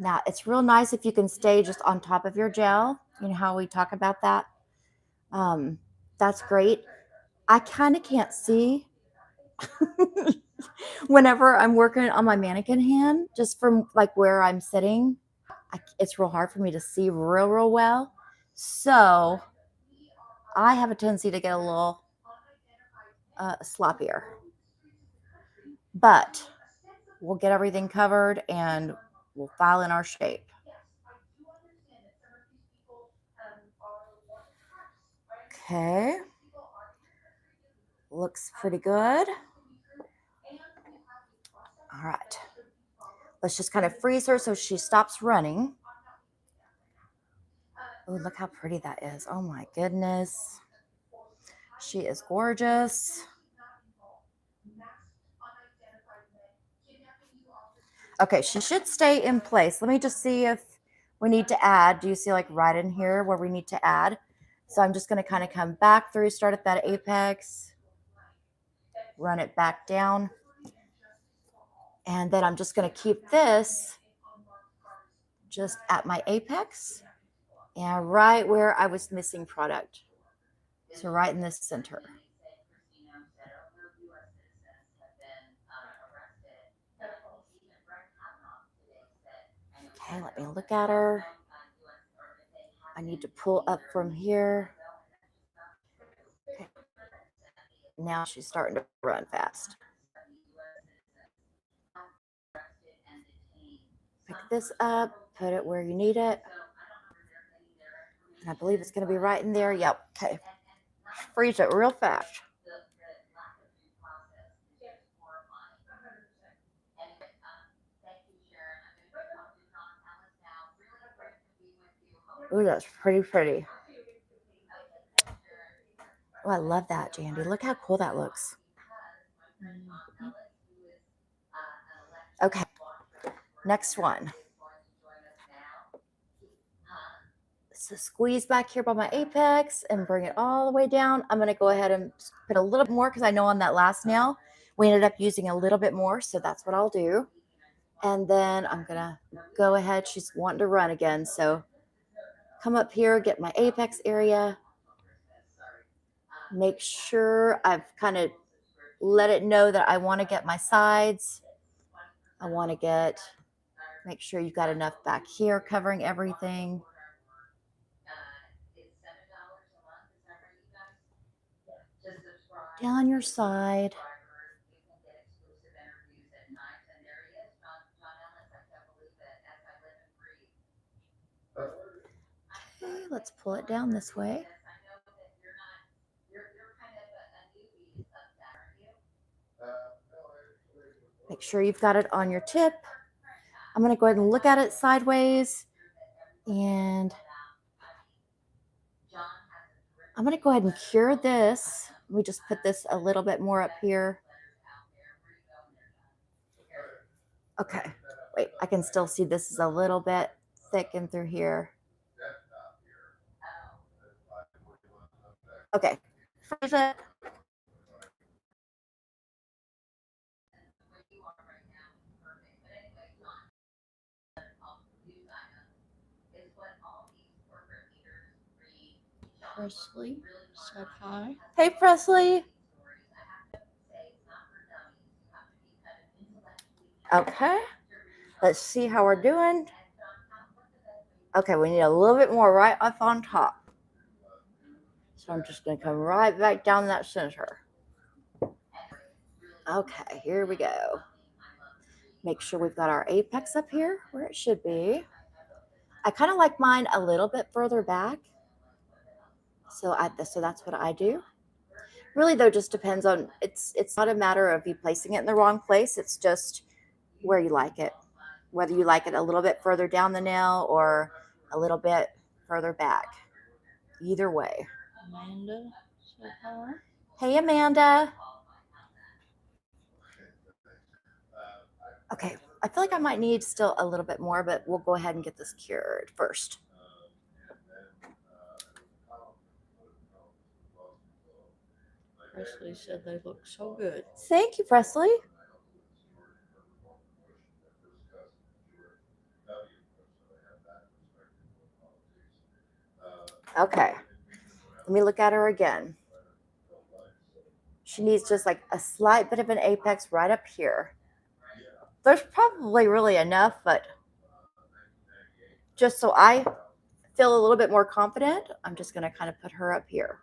Now, it's real nice if you can stay just on top of your gel. You know how we talk about that? That's great. I kind of can't see whenever I'm working on my mannequin hand, just from like where I'm sitting. It's real hard for me to see real well. So I have a tendency to get a little sloppier. But we'll get everything covered and we'll file in our shape. Okay. Looks pretty good. All right. Let's just kind of freeze her so she stops running. Oh, look how pretty that is. Oh my goodness. She is gorgeous. Okay, she should stay in place. Let me just see if we need to add. Do you see like right in here where we need to add? So I'm just going to kind of come back through, start at that apex, run it back down. And then I'm just going to keep this just at my apex and right where I was missing product. So right in this center. Okay, let me look at her. I need to pull up from here. Okay. Now she's starting to run fast. Pick this up, put it where you need it. And I believe it's going to be right in there. Yep. Okay. Freeze it real fast. Ooh, that's pretty. Oh, I love that, Jandy. Look how cool that looks. Okay. Next one. So squeeze back here by my apex and bring it all the way down. I'm going to go ahead and put a little bit more because I know on that last nail, we ended up using a little bit more. So that's what I'll do. And then I'm going to go ahead. She's wanting to run again. So come up here, get my apex area. Make sure I've kind of let it know that I want to get my sides. I want to make sure you've got enough back here covering everything. Down your side. Okay, let's pull it down this way. Make sure you've got it on your tip. I'm going to go ahead and look at it sideways. And I'm going to go ahead and cure this. Let me just put this a little bit more up here. Okay. Wait, I can still see this is a little bit thick in through here. Okay. Freeze it. Presley said hi. Hey, Presley. Okay. Let's see how we're doing. Okay, we need a little bit more right up on top. So I'm just going to come right back down that center. Okay, here we go. Make sure we've got our apex up here where it should be. I kind of like mine a little bit further back. So that's what I do. Really though, just depends on, it's not a matter of you placing it in the wrong place. It's just where you like it. Whether you like it a little bit further down the nail or a little bit further back. Either way. Amanda said hi. Hey, Amanda. Okay, I feel like I might need still a little bit more, but we'll go ahead and get this cured first. Presley said they look so good. Thank you, Presley. Okay, let me look at her again. She needs just like a slight bit of an apex right up here. There's probably really enough, but just so I feel a little bit more confident, I'm just going to kind of put her up here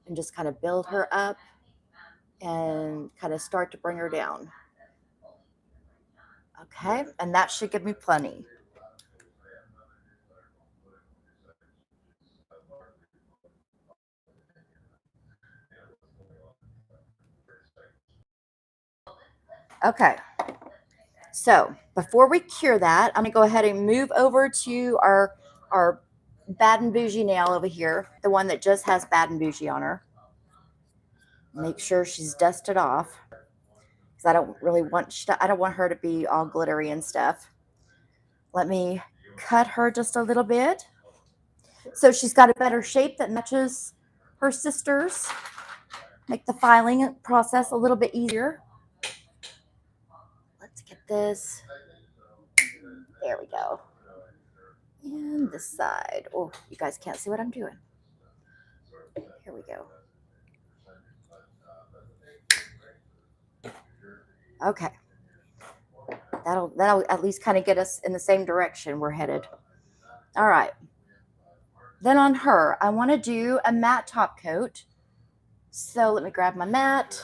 and just kind of build her up and kind of start to bring her down. Okay, and that should give me plenty. Okay, so before we cure that, I'm gonna go ahead and move over to our Bad and Bougie nail over here, the one that just has Bad and Bougie on her. Make sure she's dusted off because I don't want her to be all glittery and stuff. Let me cut her just a little bit so she's got a better shape that matches her sister's. Make the filing process a little bit easier. Let's get this. There we go. And this side. Oh, you guys can't see what I'm doing. Here we go. Okay. That'll at least kind of get us in the same direction we're headed. All right. Then on her, I want to do a matte top coat. So let me grab my mat.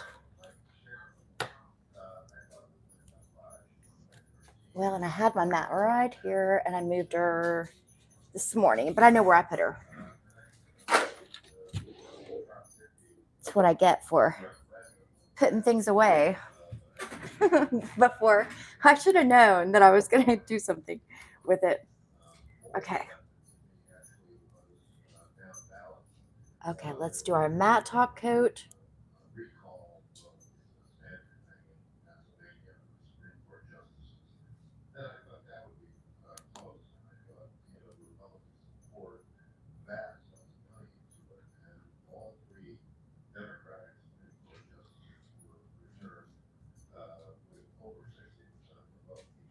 Well, and I had my mat right here, and I moved her this morning, but I know where I put her. That's what I get for putting things away before. I should have known that I was going to do something with it. Okay. Okay, let's do our matte top coat.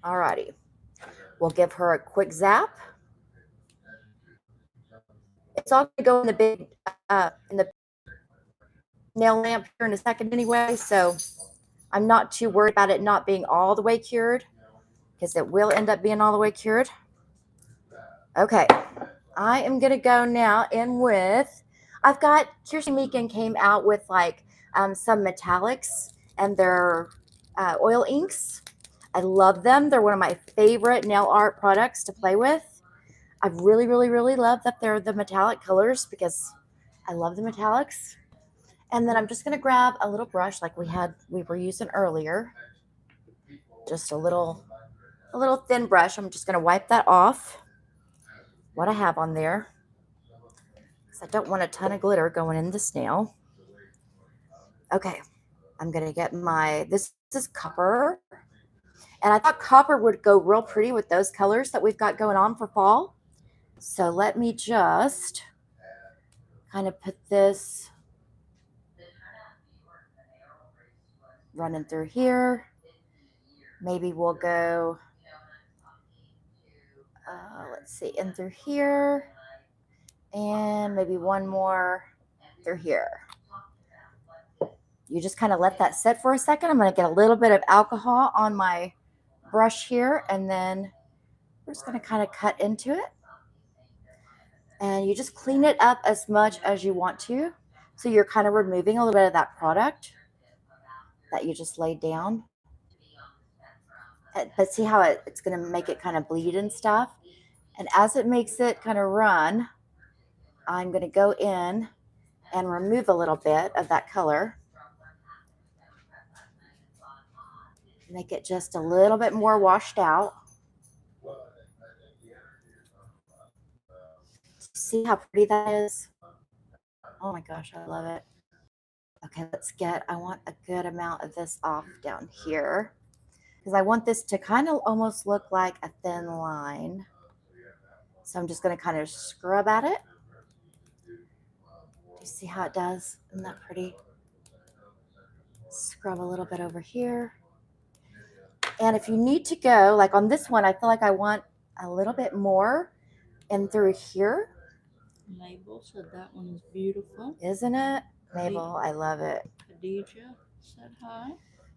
Alrighty. We'll give her a quick zap. It's all going to go in the big in the nail lamp here in a second anyway, so I'm not too worried about it not being all the way cured because it will end up being all the way cured. Okay, I am going to go now in with, I've got, Kirsten Meakin came out with like some metallics and their oil inks. I love them. They're one of my favorite nail art products to play with. I really, really, really love that they're the metallic colors because I love the metallics. And then I'm just going to grab a little brush like we were using earlier. Just a little thin brush. I'm just going to wipe that off, what I have on there. Because I don't want a ton of glitter going in this nail. Okay, I'm going to get this is copper. And I thought copper would go real pretty with those colors that we've got going on for fall. So let me just kind of put this running through here. Maybe we'll go, let's see, in through here. And maybe one more through here. You just kind of let that sit for a second. I'm going to get a little bit of alcohol on my brush here. And then We're just going to kind of cut into it. And you just clean it up as much as you want to. So you're kind of removing a little bit of that product that you just laid down. But see how it's going to make it kind of bleed and stuff. And as it makes it kind of run, I'm going to go in and remove a little bit of that color. Make it just a little bit more washed out. See how pretty that is? Oh my gosh, I love it. Okay, I want a good amount of this off down here because I want this to kind of almost look like a thin line. So I'm just going to kind of scrub at it. Do you see how it does? Isn't that pretty? Scrub a little bit over here. And if you need to go, like on this one, I feel like I want a little bit more in through here. Mabel said that one is beautiful. Isn't it? Mabel, I love it. Khadijah said hi.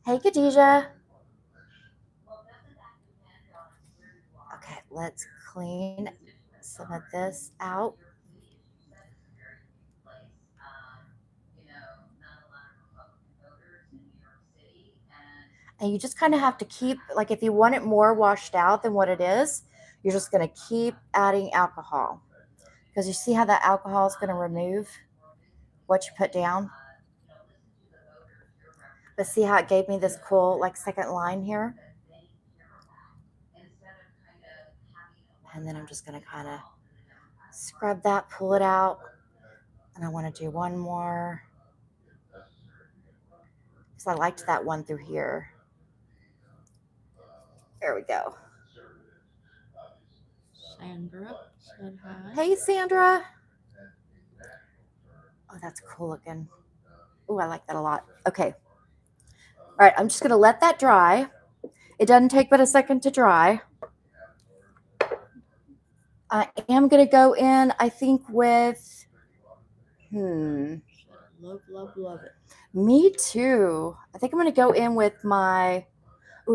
Hey, Khadijah. Okay, let's clean some of this out. And you just kind of have to keep, like if you want it more washed out than what it is, you're just going to keep adding alcohol. Because you see how that alcohol is going to remove what you put down? But see how it gave me this cool like second line here? And then I'm just going to kind of scrub that, pull it out. And I want to do one more. Because I liked that one through here. There we go. Sandra said hi. Hey, Sandra. Oh, that's cool looking. Oh, I like that a lot. Okay. All right, I'm just going to let that dry. It doesn't take but a second to dry. I am going to go in, I think, with, Love, love, love it. Me too. I think I'm going to go in with my,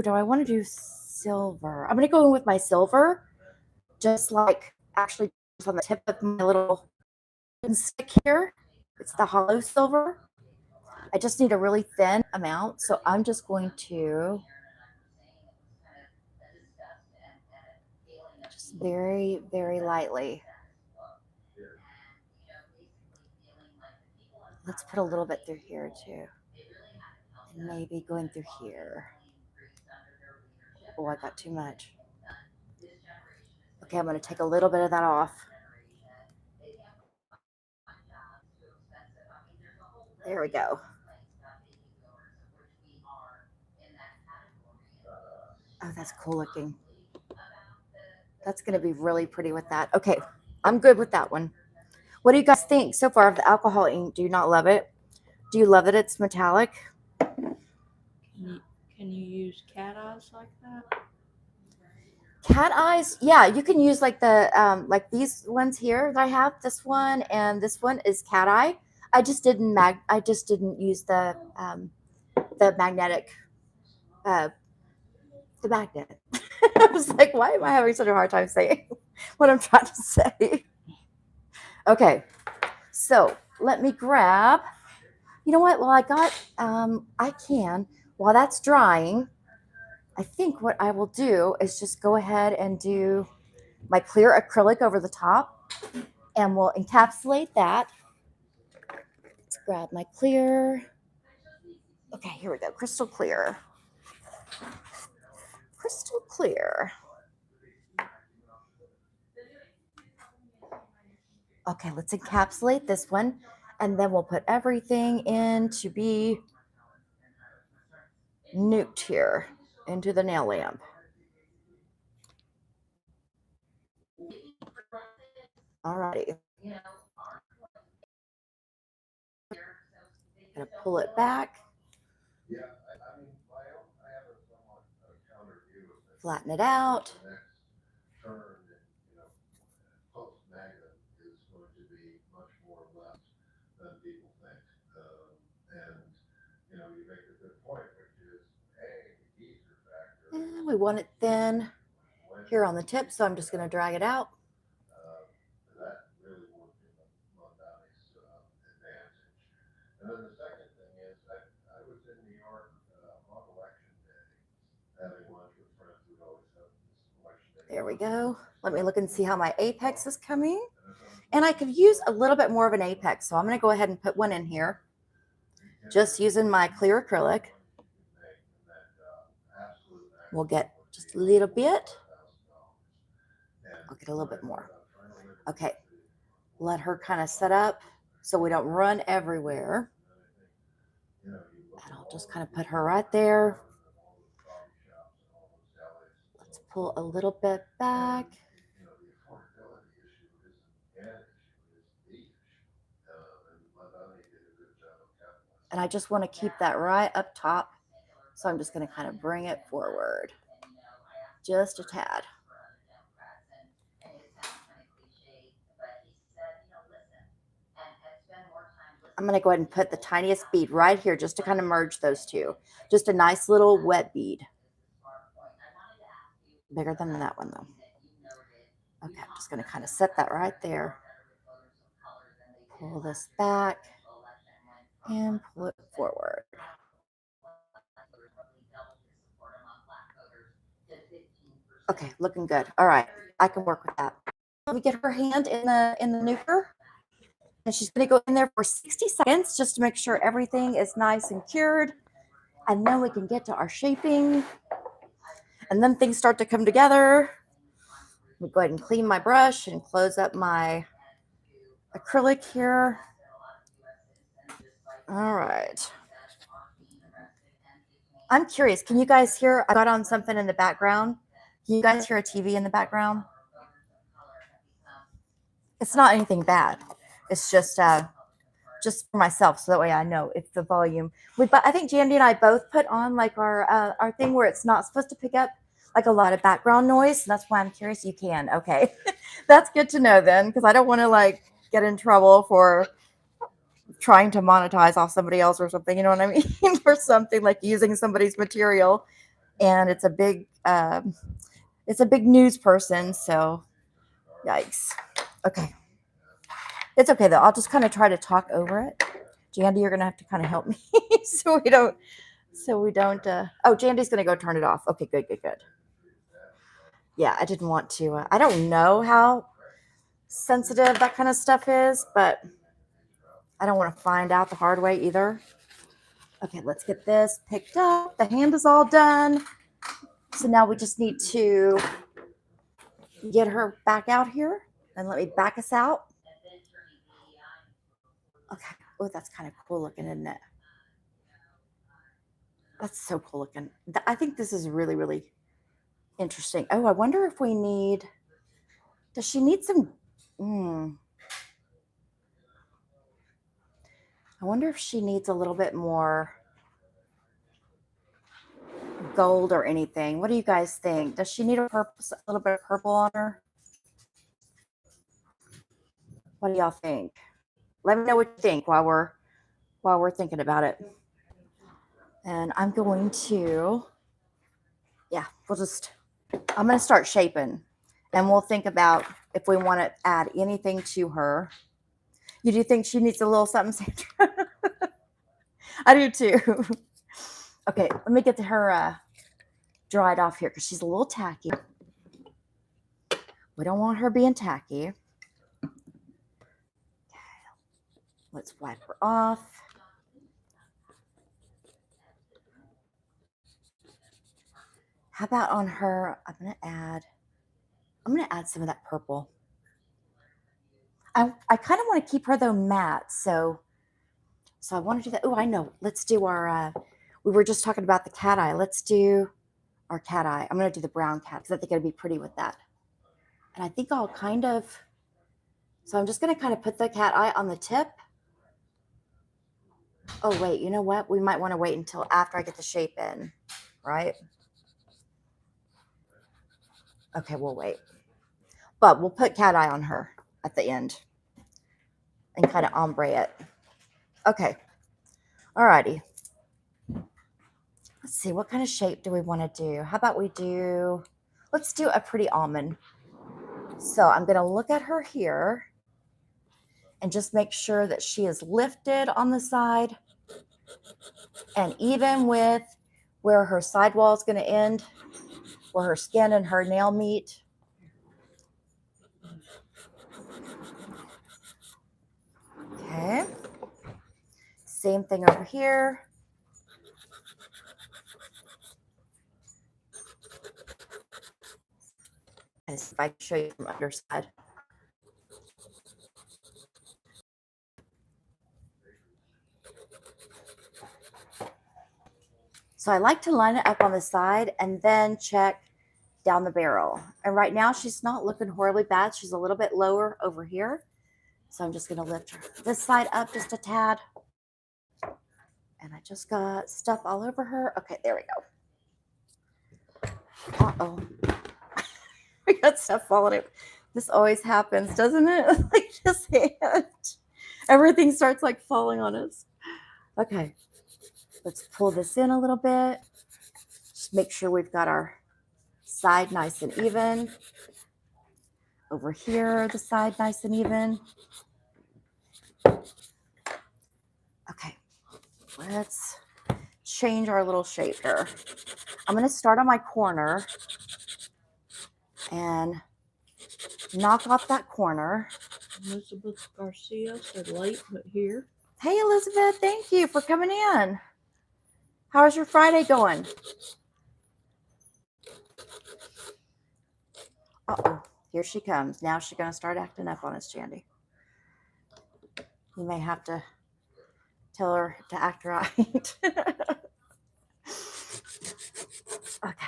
do I want to do silver? I'm going to go in with my silver, just like actually just on the tip of my little stick here. It's the hollow silver. I just need a really thin amount, so I'm just going to just very, very lightly. Let's put a little bit through here too. And maybe going through here. Oh, I got too much. Okay, I'm going to take a little bit of that off. There we go. Oh, that's cool looking. That's going to be really pretty with that. Okay, I'm good with that one. What do you guys think so far of the alcohol ink? Do you not love it? Do you love that it's metallic? Can you use cat eyes like that? Cat eyes, yeah, you can use like the like these ones here that I have. This one and this one is cat eye. I just didn't use the magnetic the magnet. I was like, why am I having such a hard time saying what I'm trying to say? Okay, so let me grab. You know what? Well, I can, while that's drying, I think what I will do is just go ahead and do my clear acrylic over the top, and we'll encapsulate that. Let's grab my clear. Okay, here we go. Crystal clear. Crystal clear. Okay, let's encapsulate this one, and then we'll put everything in to be nuked here into the nail lamp. Alrighty. Gonna pull it back. Flatten it out. And we want it thin. here on the tip, so I'm just going to drag it out. There we go. Let me look and see how my apex is coming. And I could use a little bit more of an apex, so I'm going to go ahead and put one in here. Just using my clear acrylic. We'll get just a little bit. I'll get a little bit more. Okay. Let her kind of set up so we don't run everywhere. And I'll just kind of put her right there. Let's pull a little bit back. And I just want to keep that right up top. So I'm just going to kind of bring it forward just a tad. I'm going to go ahead and put the tiniest bead right here just to kind of merge those two. Just a nice little wet bead. Bigger than that one though. Okay, I'm just going to kind of set that right there. Pull this back and pull it forward. Okay, looking good. All right, I can work with that. Let me get her hand in the nuker. And she's going to go in there for 60 seconds just to make sure everything is nice and cured. And then we can get to our shaping. And then things start to come together. Let me go ahead and clean my brush and close up my acrylic here. All right. I'm curious. Can you guys hear? I got on something in the background. Can you guys hear a TV in the background? It's not anything bad. It's just for myself, so that way I know if the volume. But I think Jandy and I both put on like our thing where it's not supposed to pick up like a lot of background noise. And that's why I'm curious. You can. Okay, that's good to know then, because I don't want to like get in trouble for trying to monetize off somebody else or something. You know what I mean? Or something like using somebody's material, and it's a big news person. So, yikes. Okay. It's okay though. I'll just kind of try to talk over it. Jandy, you're gonna have to kind of help me so we don't. Oh, Jandy's gonna go turn it off. Okay, good. Yeah, I didn't want to. I don't know how sensitive that kind of stuff is, but I don't want to find out the hard way either. Okay, let's get this picked up. The hand is all done. So now we just need to get her back out here, and let me back us out. Okay. Oh, that's kind of cool looking, isn't it? That's so cool looking. I think this is really, really interesting. Oh, I wonder if we need, does she need some, I wonder if she needs a little bit more gold or anything. What do you guys think? Does she need a little bit of purple on her? What do y'all think? Let me know what you think while we're thinking about it. And I'm going to, I'm going to start shaping, and we'll think about if we want to add anything to her. You do think she needs a little something, Sandra? I do too. Okay, let me get to her dried off here because she's a little tacky. We don't want her being tacky. Let's wipe her off. How about on her? I'm gonna add some of that purple. I kind of want to keep her though matte, so I want to do that. Oh, I know. Let's do our. We were just talking about the cat eye. Let's do our cat eye. I'm gonna do the brown cat because I think it'd be pretty with that. And I think I'll kind of. So I'm just gonna kind of put the cat eye on the tip. Oh wait, you know what? We might want to wait until after I get the shape in, right? Okay, we'll wait. But we'll put cat eye on her at the end and kind of ombre it. Okay. Alrighty. Let's see, what kind of shape do we want to do? How about we do, let's do a pretty almond. So I'm going to look at her here and just make sure that she is lifted on the side and even with where her sidewall is going to end, where her skin and her nail meet. Okay. Same thing over here. And see if I can show you from underside. So I like to line it up on the side and then check down the barrel. And right now she's not looking horribly bad. She's a little bit lower over here. So I'm just going to lift this side up just a tad. And I just got stuff all over her. Okay, there we go. Uh-oh. We got stuff falling out. This always happens, doesn't it? Like this hand. Everything starts like falling on us. Okay. Let's pull this in a little bit. Just make sure we've got our side nice and even. Over here, the side nice and even. Okay. Let's change our little shape here. I'm going to start on my corner and knock off that corner. Elizabeth Garcia said late, but here. Hey, Elizabeth, thank you for coming in. How's your Friday going? Uh-oh, here she comes. Now she's going to start acting up on us, Jandy. You may have to tell her to act right. Okay.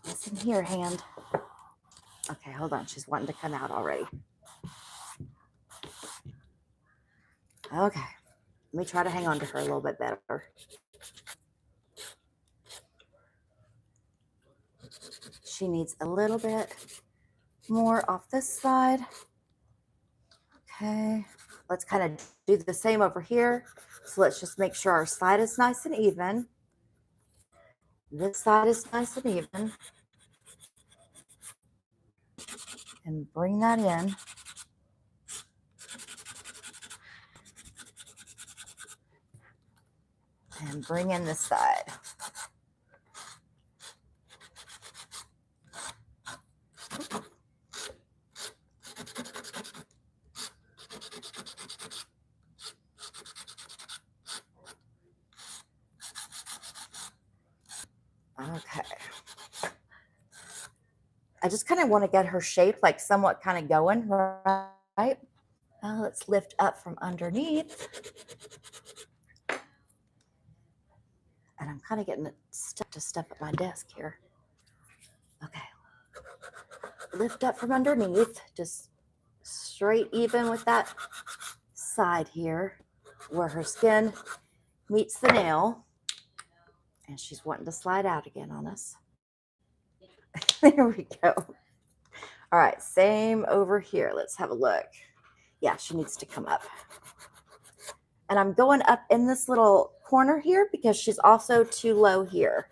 Listen here, hand. Okay, hold on. She's wanting to come out already. Okay. Let me try to hang on to her a little bit better. She needs a little bit more off this side. Okay. Let's kind of do the same over here. So let's just make sure our side is nice and even. This side is nice and even. And bring that in. And bring in this side. Okay. I just kind of want to get her shape like somewhat kind of going, right? Now let's lift up from underneath. And I'm kind of getting stuck to step at my desk here. Okay. Lift up from underneath, just straight even with that side here where her skin meets the nail. And she's wanting to slide out again on us. There we go. All right, same over here. Let's have a look. Yeah, she needs to come up. And I'm going up in this little corner here because she's also too low here.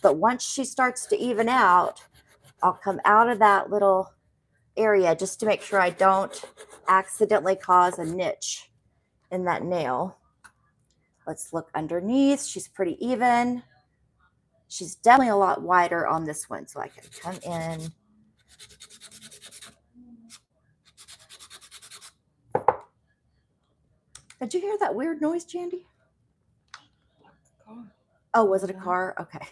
But once she starts to even out, I'll come out of that little area just to make sure I don't accidentally cause a niche in that nail. Let's look underneath. She's pretty even. She's definitely a lot wider on this one, so I can come in. Did you hear that weird noise, Jandy? Car. Oh, was it a car? Okay.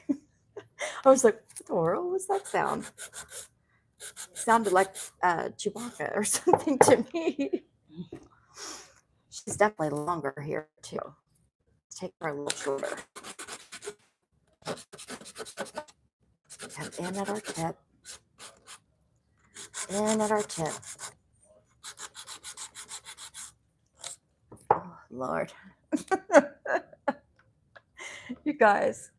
I was like, what the world was that sound? It sounded like Chewbacca or something to me. She's definitely longer here, too. Let's take her a little shorter. Come in at our tip. In at our tip. Oh, Lord. You guys.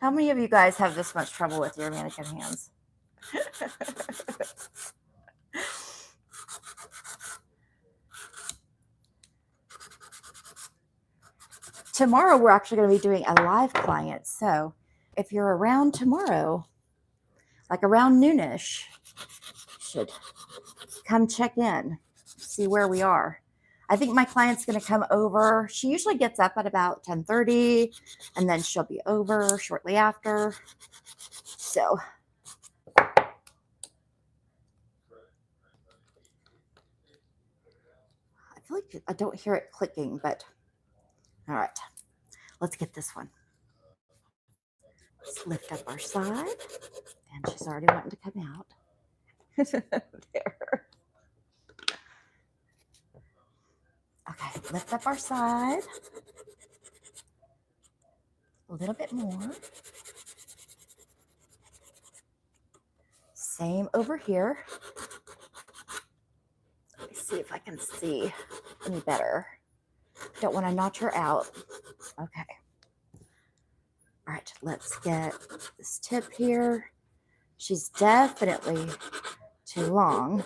How many of you guys have this much trouble with your mannequin hands? tomorrow we're actually going to be doing a live client. So if you're around tomorrow, like around noonish, you should come check in, see where we are. I think my client's going to come over. She usually gets up at about 10:30, and then she'll be over shortly after. So I feel like I don't hear it clicking, but all right, let's get this one. Let's lift up our side, and she's already wanting to come out. There. Okay, lift up our side a little bit more. Same over here. Let me see if I can see any better. Don't want to notch her out. Okay. All right, let's get this tip here. She's definitely too long.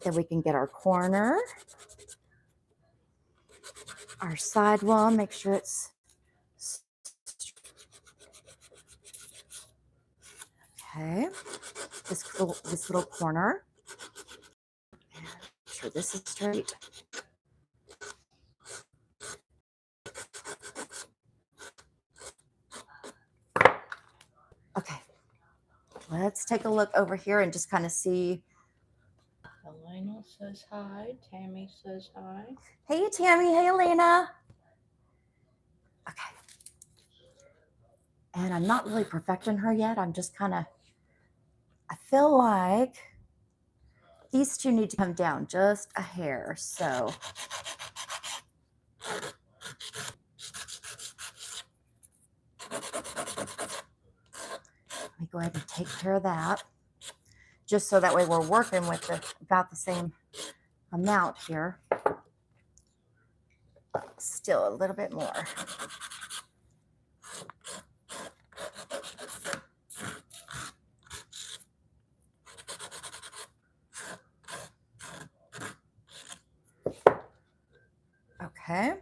Then we can get our corner, our side one, make sure it's okay. This little corner. And make sure this is straight. Okay. Let's take a look over here and just kind of see. Elena says hi. Tammy says hi. Hey, Tammy. Hey, Elena. Okay. And I'm not really perfecting her yet. I'm just kind of, I feel like these two need to come down just a hair. So let me go ahead and take care of that. Just so that way we're working with about the same amount here. Still a little bit more. Okay.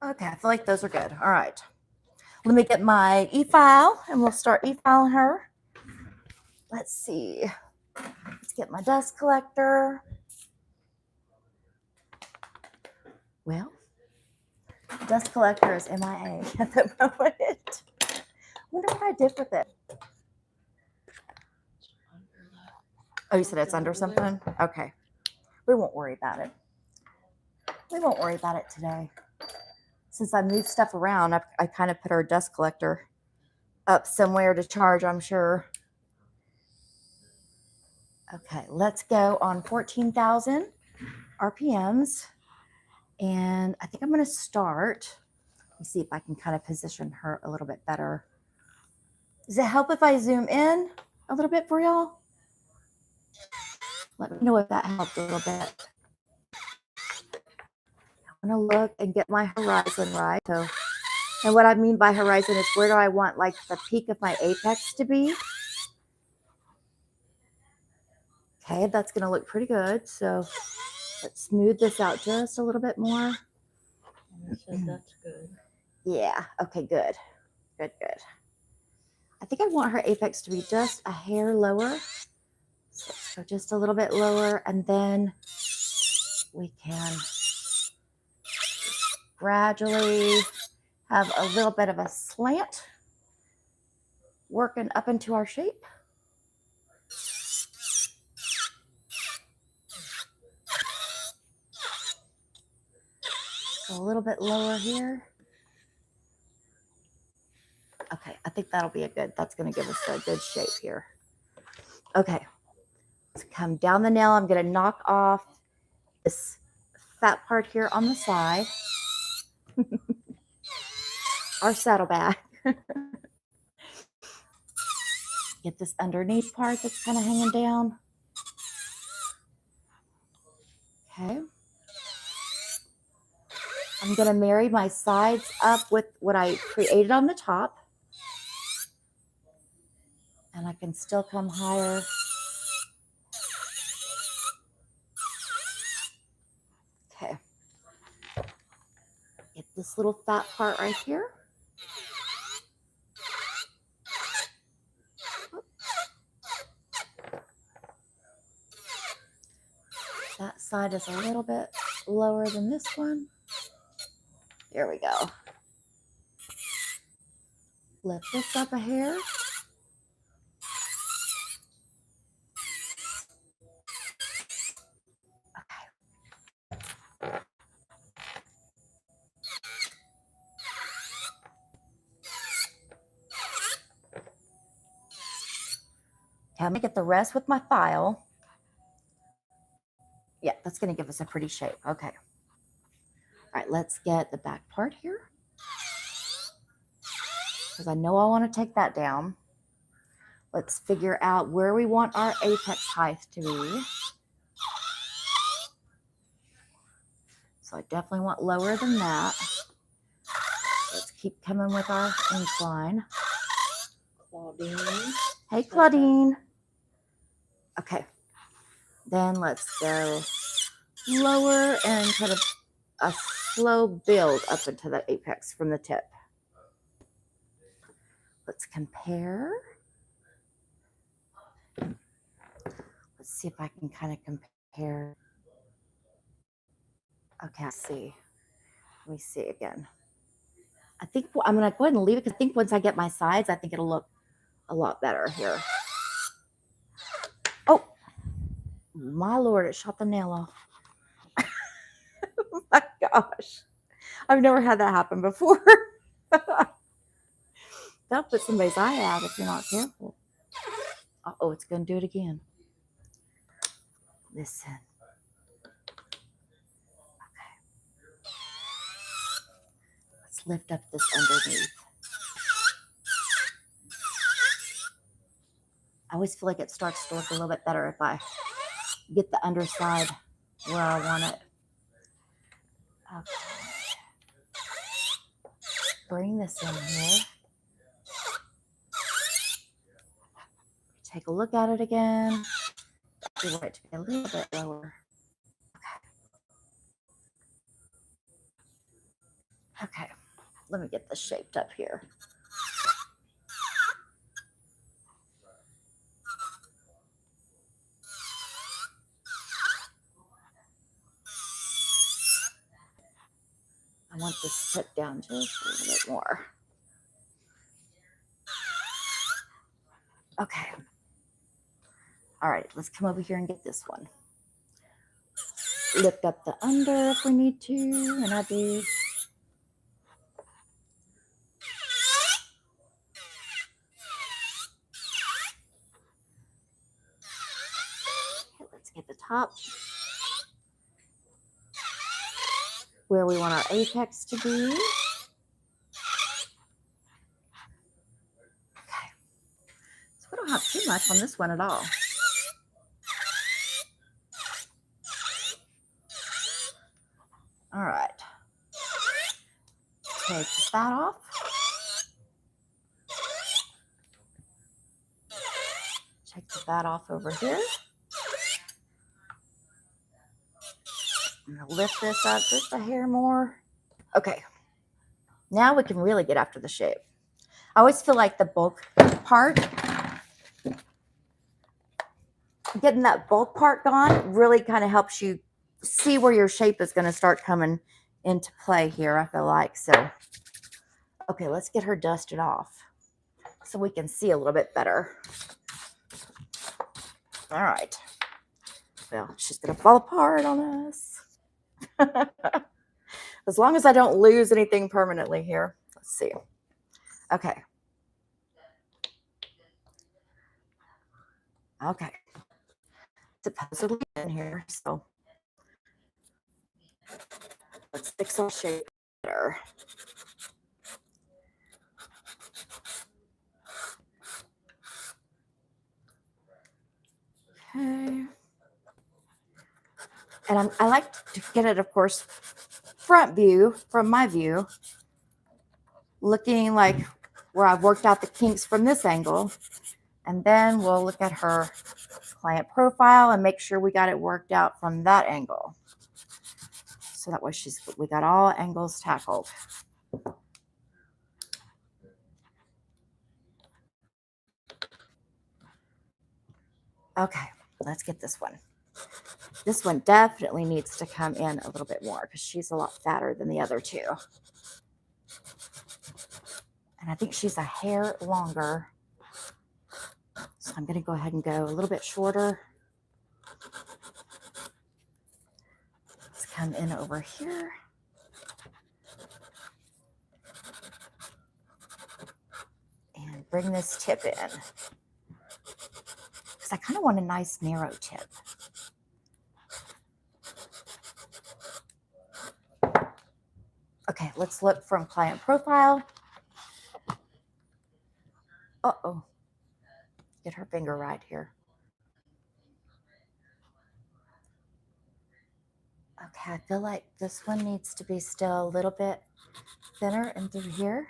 Okay, I feel like those are good. All right. Let me get my e-file and we'll start e-filing her. Let's see. Let's get my dust collector. Well, dust collector is MIA at the moment. Wonder what I did with it. Oh, you said it's under something? Okay. We won't worry about it. We won't worry about it today. Since I moved stuff around, I kind of put our dust collector up somewhere to charge, I'm sure. Okay, let's go on 14,000 RPMs. And I think I'm going to start. Let me see if I can kind of position her a little bit better. Does it help if I zoom in a little bit for y'all? Let me know if that helped a little bit. I'm going to look and get my horizon right. So, and what I mean by horizon is where do I want like the peak of my apex to be? Okay, that's going to look pretty good. So let's smooth this out just a little bit more. And I said that's good. Yeah, okay, good. Good, good. I think I want her apex to be just a hair lower. So just a little bit lower, and then we can gradually have a little bit of a slant working up into our shape. So a little bit lower here. Okay, I think that'll be that's going to give us a good shape here. Okay, let's come down the nail. I'm going to knock off this fat part here on the side. Our saddleback. Get this underneath part that's kind of hanging down. Okay. I'm going to marry my sides up with what I created on the top. And I can still come higher. Okay. this little fat part right here. That side is a little bit lower than this one. There we go. Lift this up a hair. Okay. I'm going to get the rest with my file. Yeah, that's going to give us a pretty shape. Okay. All right, let's get the back part here. Because I know I want to take that down. Let's figure out where we want our apex height to be. So I definitely want lower than that. Let's keep coming with our incline. Claudine. Hey, Claudine. Okay. Then let's go lower and kind of a slow build up into the apex from the tip. Let's compare. Let's see if I can kind of compare. Okay, let's see. Let me see again. I think I'm going to go ahead and leave it because I think once I get my sides, I think it'll look a lot better here. Oh, my Lord, it shot the nail off. Oh my gosh. I've never had that happen before. That'll put somebody's eye out if you're not careful. Uh-oh, it's going to do it again. Listen. Okay. Let's lift up this underneath. I always feel like it starts to look a little bit better if I get the underside where I want it. Okay. Bring this in here. Take a look at it again. We want it to be a little bit lower. Okay. Let me get this shaped up here. I want this tip down just a little bit more. Okay. All right, let's come over here and get this one. Lift up the under if we need to, and I do. Okay, let's get the top where we want our apex to be. Okay. So we don't have too much on this one at all. All right. Take that off. Take the fat off over here. I'm going to lift this up just a hair more. Okay. Now we can really get after the shape. I always feel like the bulk part, getting that bulk part gone really kind of helps you see where your shape is going to start coming into play here, I feel like. So, okay, let's get her dusted off so we can see a little bit better. All right. Well, she's going to fall apart on us. As long as I don't lose anything permanently here. Let's see. Okay. Okay. Supposedly in here, so let's fix our shape better. Okay. And I like to get it, of course, front view from my view, looking like where I've worked out the kinks from this angle. And then we'll look at her client profile and make sure we got it worked out from that angle. So that way we got all angles tackled. Okay, let's get this one. This one definitely needs to come in a little bit more because she's a lot fatter than the other two. And I think she's a hair longer. So I'm going to go ahead and go a little bit shorter. Let's come in over here. And bring this tip in. Because I kind of want a nice narrow tip. Okay, let's look from client profile. Uh-oh. Get her finger right here. Okay, I feel like this one needs to be still a little bit thinner in through here.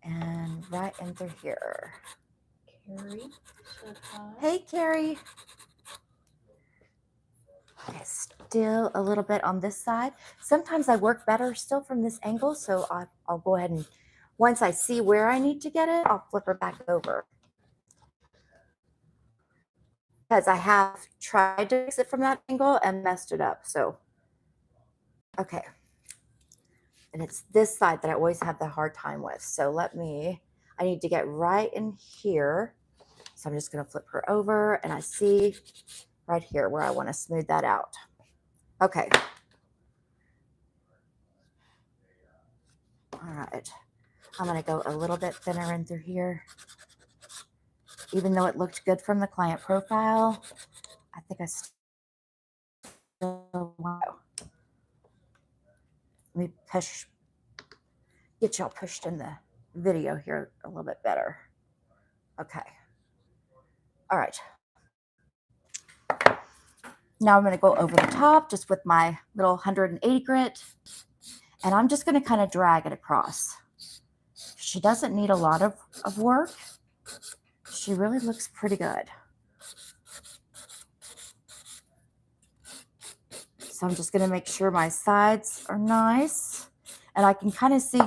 And right in through here. Carrie said hi. Hey, Carrie. Okay, still a little bit on this side. Sometimes I work better still from this angle, so I'll go ahead and, once I see where I need to get it, I'll flip her back over. Because I have tried to fix it from that angle and messed it up, so. Okay. And it's this side that I always have the hard time with. So I need to get right in here. So I'm just going to flip her over, and I see right here where I want to smooth that out. Okay. All right. I'm going to go a little bit thinner in through here. Even though it looked good from the client profile, I think I still want to. Let me get y'all pushed in the video here a little bit better. Okay. All right. Now I'm going to go over the top just with my little 180 grit, and I'm just going to kind of drag it across. She doesn't need a lot of work. She really looks pretty good. So I'm just going to make sure my sides are nice, and I can kind of see,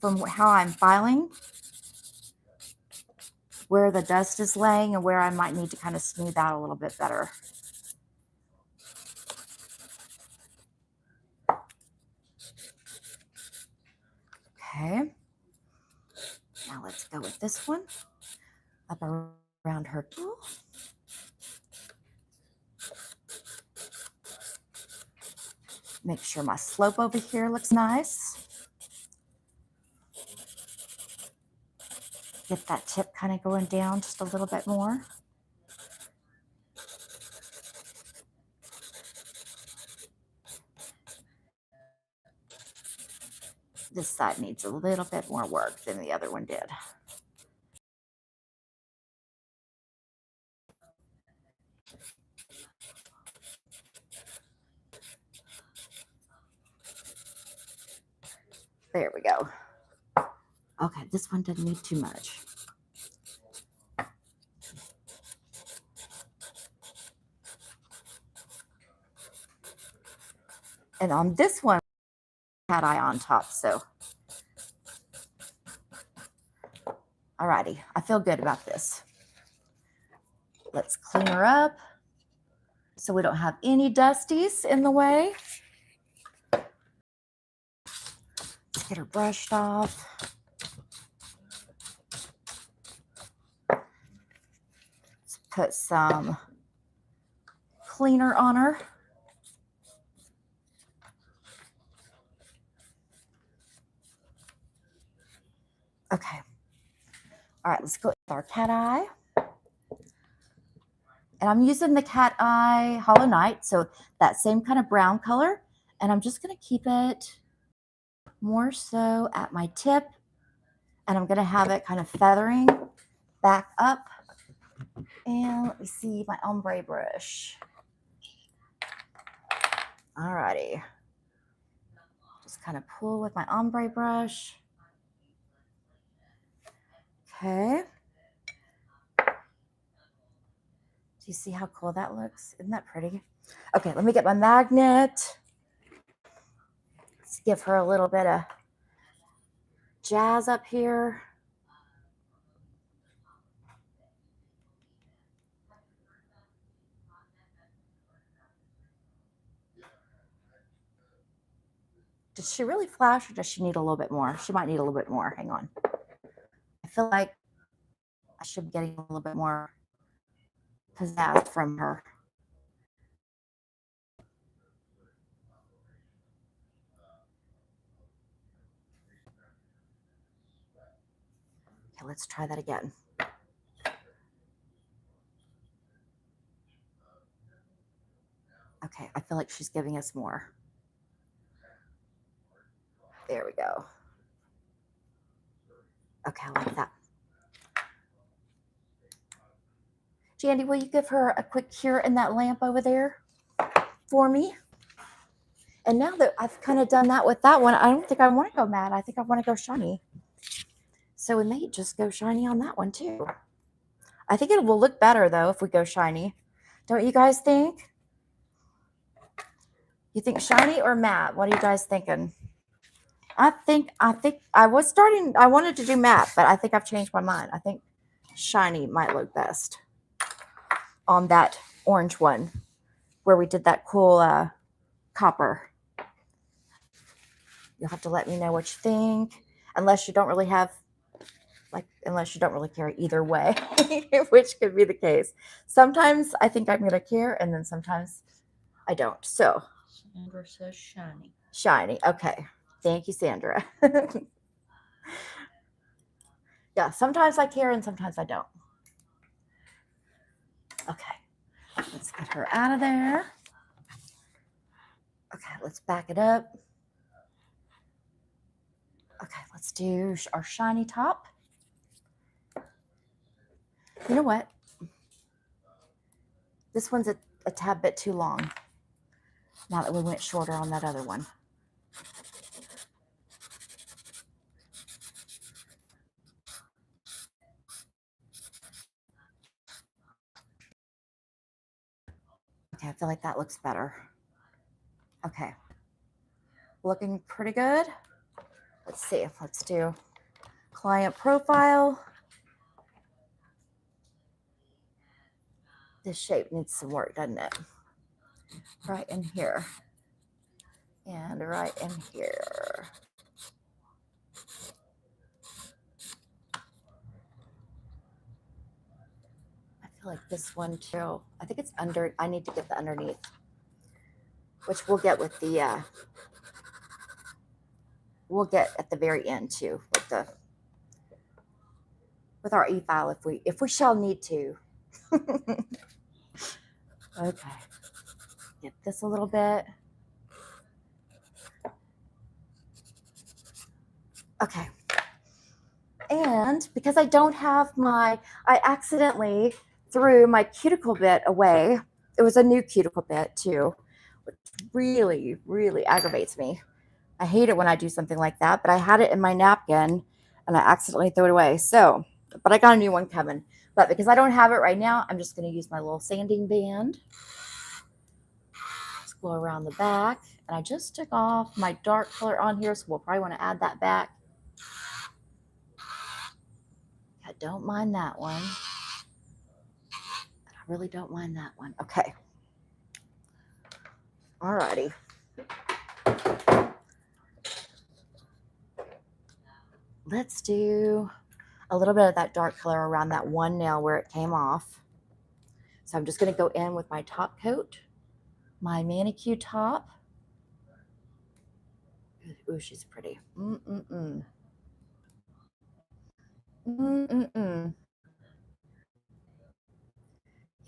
from how I'm filing, where the dust is laying and where I might need to kind of smooth out a little bit better. Okay. Now let's go with this one. Up around her tool. Make sure my slope over here looks nice. Get that tip kind of going down just a little bit more. This side needs a little bit more work than the other one did. There we go. Okay, this one doesn't need too much. And on this one, cat eye on top, so. Alrighty, I feel good about this. Let's clean her up so we don't have any dusties in the way. Let's get her brushed off. Let's put some cleaner on her. Okay. All right, let's go with our cat eye. And I'm using the cat eye Hollow Knight, so that same kind of brown color. And I'm just going to keep it more so at my tip. And I'm going to have it kind of feathering back up. And let me see my ombre brush. All righty. Just kind of pull with my ombre brush. Okay. you see how cool that looks? Isn't that pretty? Okay, let me get my magnet. Let's give her a little bit of jazz up here. Does she really flash or does she need a little bit more? She might need a little bit more. Hang on. I feel like I should be getting a little bit more pizzazz from her. Okay, let's try that again. Okay, I feel like she's giving us more. There we go. Okay, I like that. Jandy, will you give her a quick cure in that lamp over there for me? And now that I've kind of done that with that one, I don't think I want to go matte. I think I want to go shiny. So we may just go shiny on that one too. I think it will look better though if we go shiny. Don't you guys think? You think shiny or matte? What are you guys thinking? I think I wanted to do matte, but I think I've changed my mind. I think shiny might look best on that orange one where we did that cool copper. You'll have to let me know what you think, unless you don't really care either way, which could be the case. Sometimes I think I'm going to care, and then sometimes I don't. So Sandra says shiny. Shiny. Okay. Thank you, Sandra. Yeah, sometimes I care and sometimes I don't. Okay. Let's get her out of there. Okay, let's back it up. Okay, let's do our shiny top. You know what? This one's a tad bit too long now that we went shorter on that other one. Okay, I feel like that looks better. Okay. Looking pretty good. Let's see. Let's do client profile. This shape needs some work, doesn't it? Right in here. And right in here. I feel like this one too. I think it's under. I need to get the underneath, which we'll get with the. We'll get at the very end too with our e-file if we shall need to. Okay. Get this a little bit. Okay. And because I don't have I accidentally threw my cuticle bit away. It was a new cuticle bit too, which really, really aggravates me. I hate it when I do something like that, but I had it in my napkin and I accidentally threw it away. So, but I got a new one coming. But because I don't have it right now, I'm just going to use my little sanding band. Let's go around the back. And I just took off my dark color on here, so we'll probably want to add that back. I don't mind that one. I really don't mind that one. Okay. Alrighty. Let's do a little bit of that dark color around that one nail where it came off. So I'm just going to go in with my top coat, my manicure top. Ooh, she's pretty. Mm-mm-mm. Mm-mm-mm.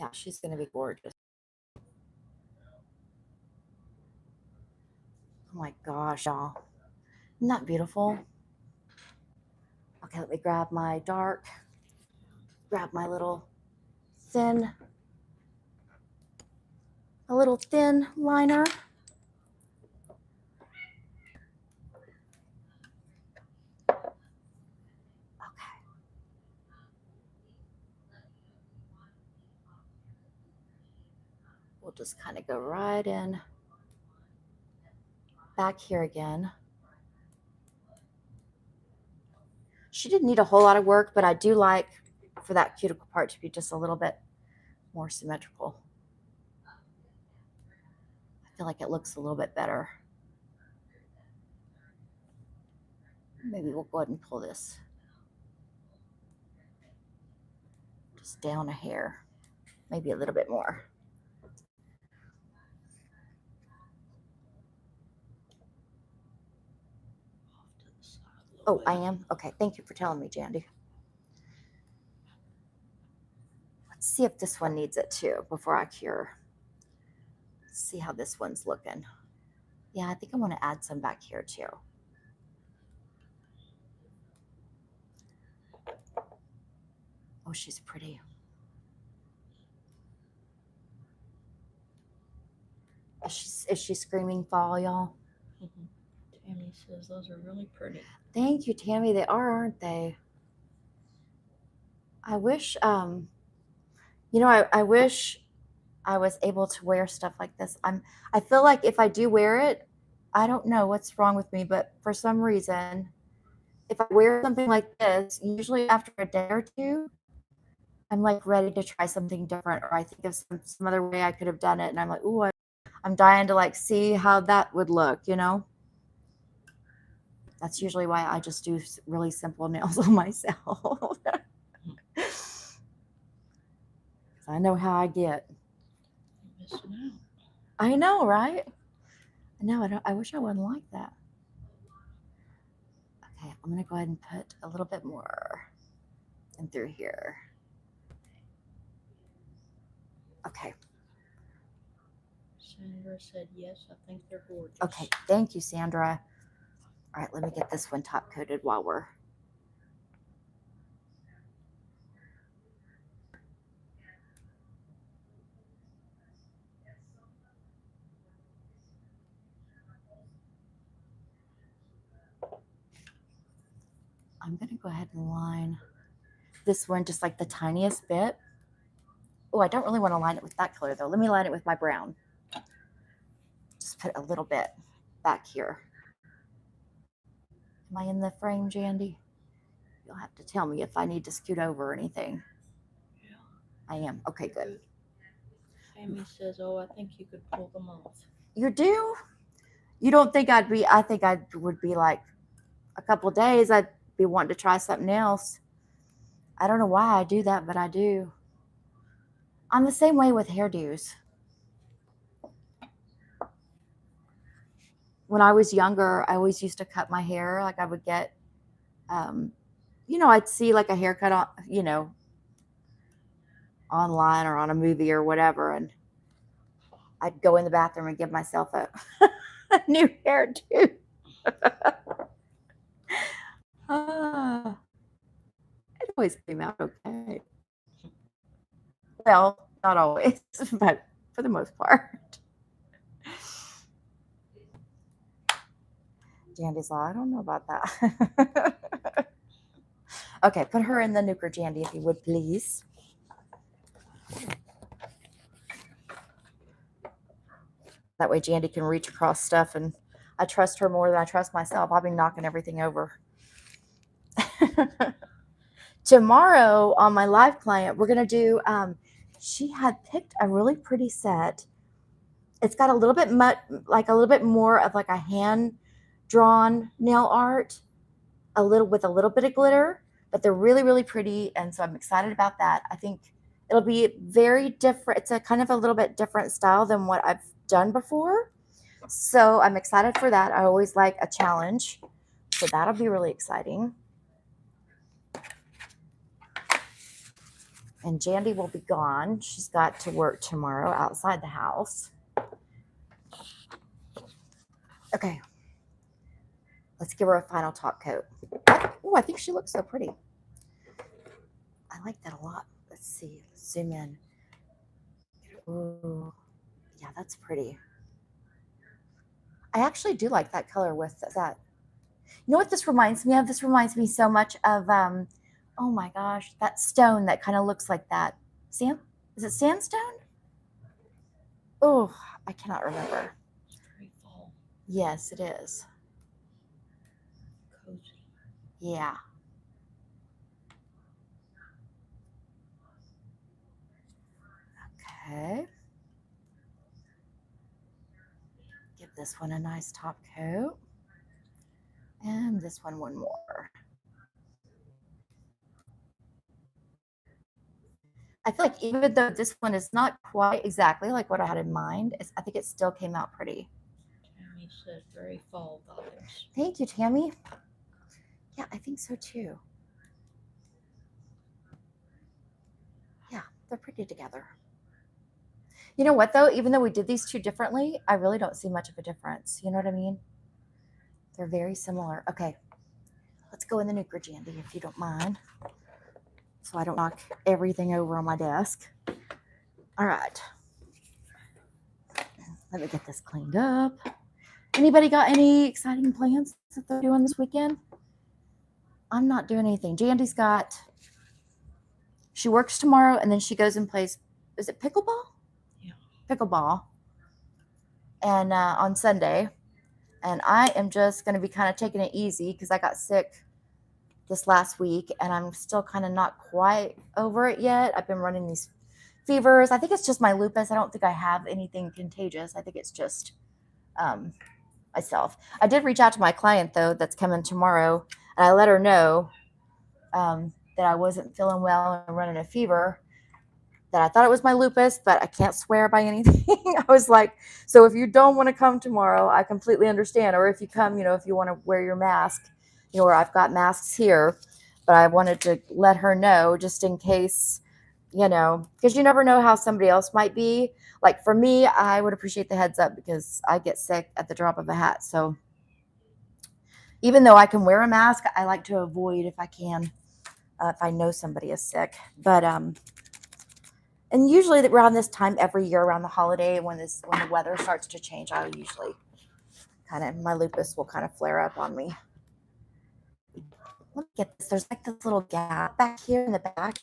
Yeah, she's going to be gorgeous. Oh my gosh, y'all. Isn't that beautiful? Okay, let me grab my dark, grab my little thin, a little thin liner. Okay. we'll just kind of go right in back here again. She didn't need a whole lot of work, but I do like for that cuticle part to be just a little bit more symmetrical. I feel like it looks a little bit better. Maybe we'll go ahead and pull this just down a hair, maybe a little bit more. Oh, I am? Okay, thank you for telling me, Jandy. Let's see if this one needs it too before I cure. Let's see how this one's looking. Yeah, I think I want to add some back here too. Oh, she's pretty. Is she screaming fall, y'all? Mm-hmm. Tammy says those are really pretty. Thank you, Tammy. They are, aren't they? I wish, I wish I was able to wear stuff like this. I feel like if I do wear it, I don't know what's wrong with me, but for some reason, if I wear something like this, usually after a day or two, I'm like ready to try something different, or I think of some other way I could have done it, and I'm like, ooh, I'm dying to like see how that would look, you know? That's usually why I just do really simple nails on myself. I know how I get. I know, right? No, I wish I wasn't like that. Okay, I'm gonna go ahead and put a little bit more in through here. Okay. Sandra said yes, I think they're gorgeous. Okay, thank you, Sandra. All right, let me get this one top coated while we're... I'm gonna go ahead and line this one just like the tiniest bit. Oh, I don't really want to line it with that color though. Let me line it with my brown. Just put a little bit back here. Am I in the frame, Jandy? You'll have to tell me if I need to scoot over or anything. Yeah. I am. Okay, good. Amy says, oh, I think you could pull them off. You do? You don't think I'd be... I think I would be like a couple days, I'd be wanting to try something else. I don't know why I do that, but I do. I'm the same way with hairdos. When I was younger, I always used to cut my hair. Like I would get, I'd see like a haircut on, online or on a movie or whatever, and I'd go in the bathroom and give myself a new hairdo. It always came out okay. Well, not always, but for the most part. Jandy's law, I don't know about that. Okay, put her in the nuker, Jandy, if you would, please. That way Jandy can reach across stuff, and I trust her more than I trust myself. I'll be knocking everything over. Tomorrow on my live client, we're going to do, she had picked a really pretty set. It's got a little bit more of like a hand-drawn nail art, with a little bit of glitter, but they're really, really pretty, and so I'm excited about that. I think it'll be very different. It's a kind of a little bit different style than what I've done before, so I'm excited for that. I always like a challenge, so that'll be really exciting. And Jandy will be gone. She's got to work tomorrow outside the house. Okay, let's give her a final top coat. Oh, I think she looks so pretty. I like that a lot. Let's see. Let's zoom in. Ooh, yeah, that's pretty. I actually do like that color with that. You know what this reminds me of? This reminds me so much of, oh my gosh, that stone that kind of looks like that. Sam? Is it sandstone? Oh, I cannot remember. It's very fall. Yes, it is. Cozy. Yeah. Okay. Give this one a nice top coat. And this one more. I feel like even though this one is not quite exactly like what I had in mind, I think it still came out pretty. Tammy said very fall vibes. Thank you, Tammy. Yeah, I think so too. Yeah, they're pretty together. You know what though? Even though we did these two differently, I really don't see much of a difference. You know what I mean? They're very similar. Okay, let's go in the nuker, Jandy, if you don't mind, so I don't knock everything over on my desk. All right. Let me get this cleaned up. Anybody got any exciting plans that they're doing this weekend? I'm not doing anything. Jandy's got, she works tomorrow and then she goes and plays, is it pickleball? Yeah. Pickleball. And on Sunday. And I am just going to be kind of taking it easy because I got sick this last week and I'm still kind of not quite over it yet. I've been running these fevers. I think it's just my lupus. I don't think I have anything contagious. I think it's just myself. I did reach out to my client though that's coming tomorrow, and I let her know that I wasn't feeling well and running a fever, that I thought it was my lupus, but I can't swear by anything. I was like, so if you don't want to come tomorrow, I completely understand. Or if you come, if you want to wear your mask, or I've got masks here, but I wanted to let her know just in case, because you never know how somebody else might be. Like for me, I would appreciate the heads up because I get sick at the drop of a hat. So even though I can wear a mask, I like to avoid if I can, if I know somebody is sick. But and usually around this time every year, around the holiday, when the weather starts to change, I usually my lupus will kind of flare up on me. Let me get this. There's like this little gap back here in the back.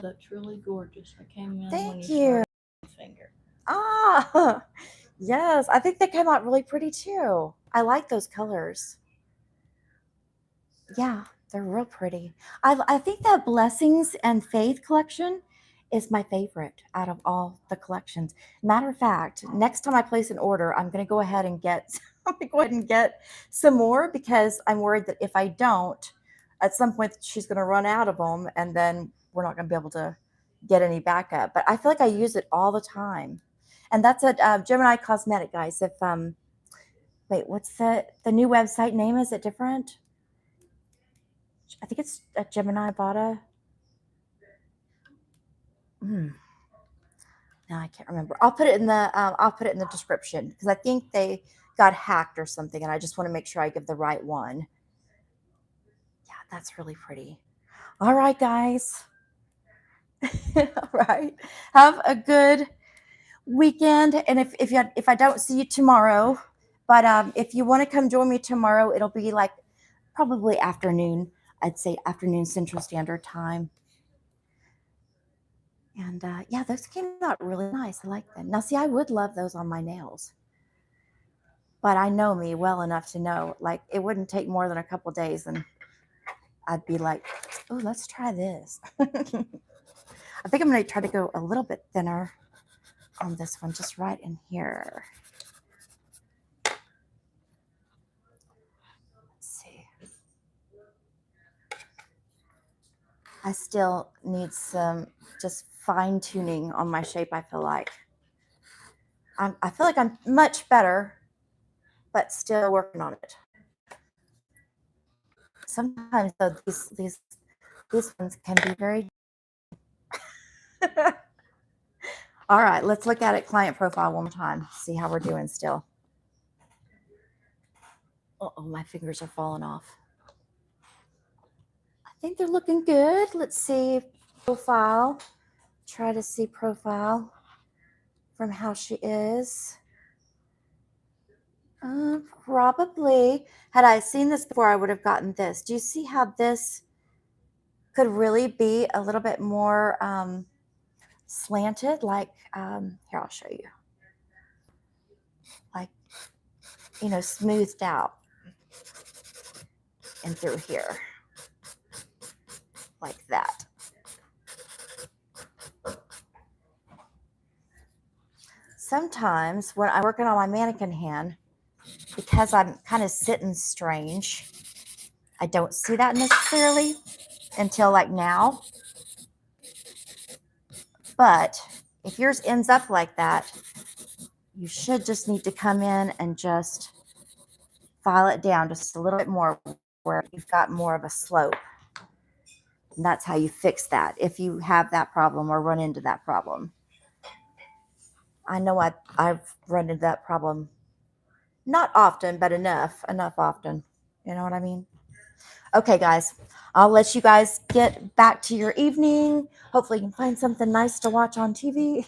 That's really gorgeous. I came in Thank when you you. started my finger. Ah, yes. I think they came out really pretty too. I like those colors. Yeah, they're real pretty. I think that Blessings and Faith collection is my favorite out of all the collections. Matter of fact, next time I place an order, I'm going to go ahead and get some more because I'm worried that if I don't, at some point she's going to run out of them and then we're not going to be able to get any backup. But I feel like I use it all the time. And that's at Gemini Cosmetic, guys. If wait, what's the new website name? Is it different? I think it's a Gemini Bada. No, I can't remember. I'll put it in the description because I think they got hacked or something, and I just want to make sure I give the right one. Yeah, that's really pretty. All right, guys. All right. Have a good weekend, and if I don't see you tomorrow, but if you want to come join me tomorrow, it'll be like probably afternoon. I'd say afternoon Central Standard Time. And yeah, those came out really nice. I like them. Now, see, I would love those on my nails. But I know me well enough to know, like, it wouldn't take more than a couple days and I'd be like, oh, let's try this. I think I'm going to try to go a little bit thinner on this one, just right in here. Let's see. I still need some just fine tuning on my shape, I feel like. I feel like I'm much better, but still working on it. Sometimes though, these ones can be very. All right, let's look at it client profile one more time. See how we're doing still. Oh, my fingers are falling off. I think they're looking good. Let's see profile. Try to see profile from how she is. Probably. Had I seen this before, I would have gotten this. Do you see how this could really be a little bit more slanted, like, here, I'll show you. Like, smoothed out and through here, like that. Sometimes when I'm working on my mannequin hand, because I'm kind of sitting strange, I don't see that necessarily until like now. But if yours ends up like that, you should just need to come in and just file it down just a little bit more where you've got more of a slope. And that's how you fix that if you have that problem or run into that problem. I know I've run into that problem. Not often, but enough often. You know what I mean? Okay, guys, I'll let you guys get back to your evening. Hopefully you can find something nice to watch on TV.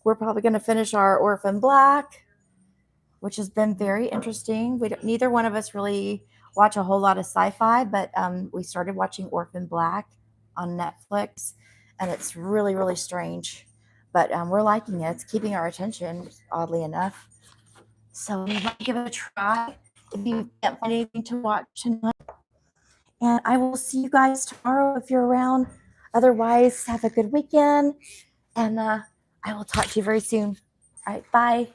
We're probably going to finish our Orphan Black, which has been very interesting. Neither one of us really watch a whole lot of sci-fi, but we started watching Orphan Black on Netflix, and it's really, really strange. But we're liking it. It's keeping our attention, oddly enough. So you might give it a try if you can't find anything to watch tonight. And I will see you guys tomorrow if you're around. Otherwise, have a good weekend. And I will talk to you very soon. All right, bye.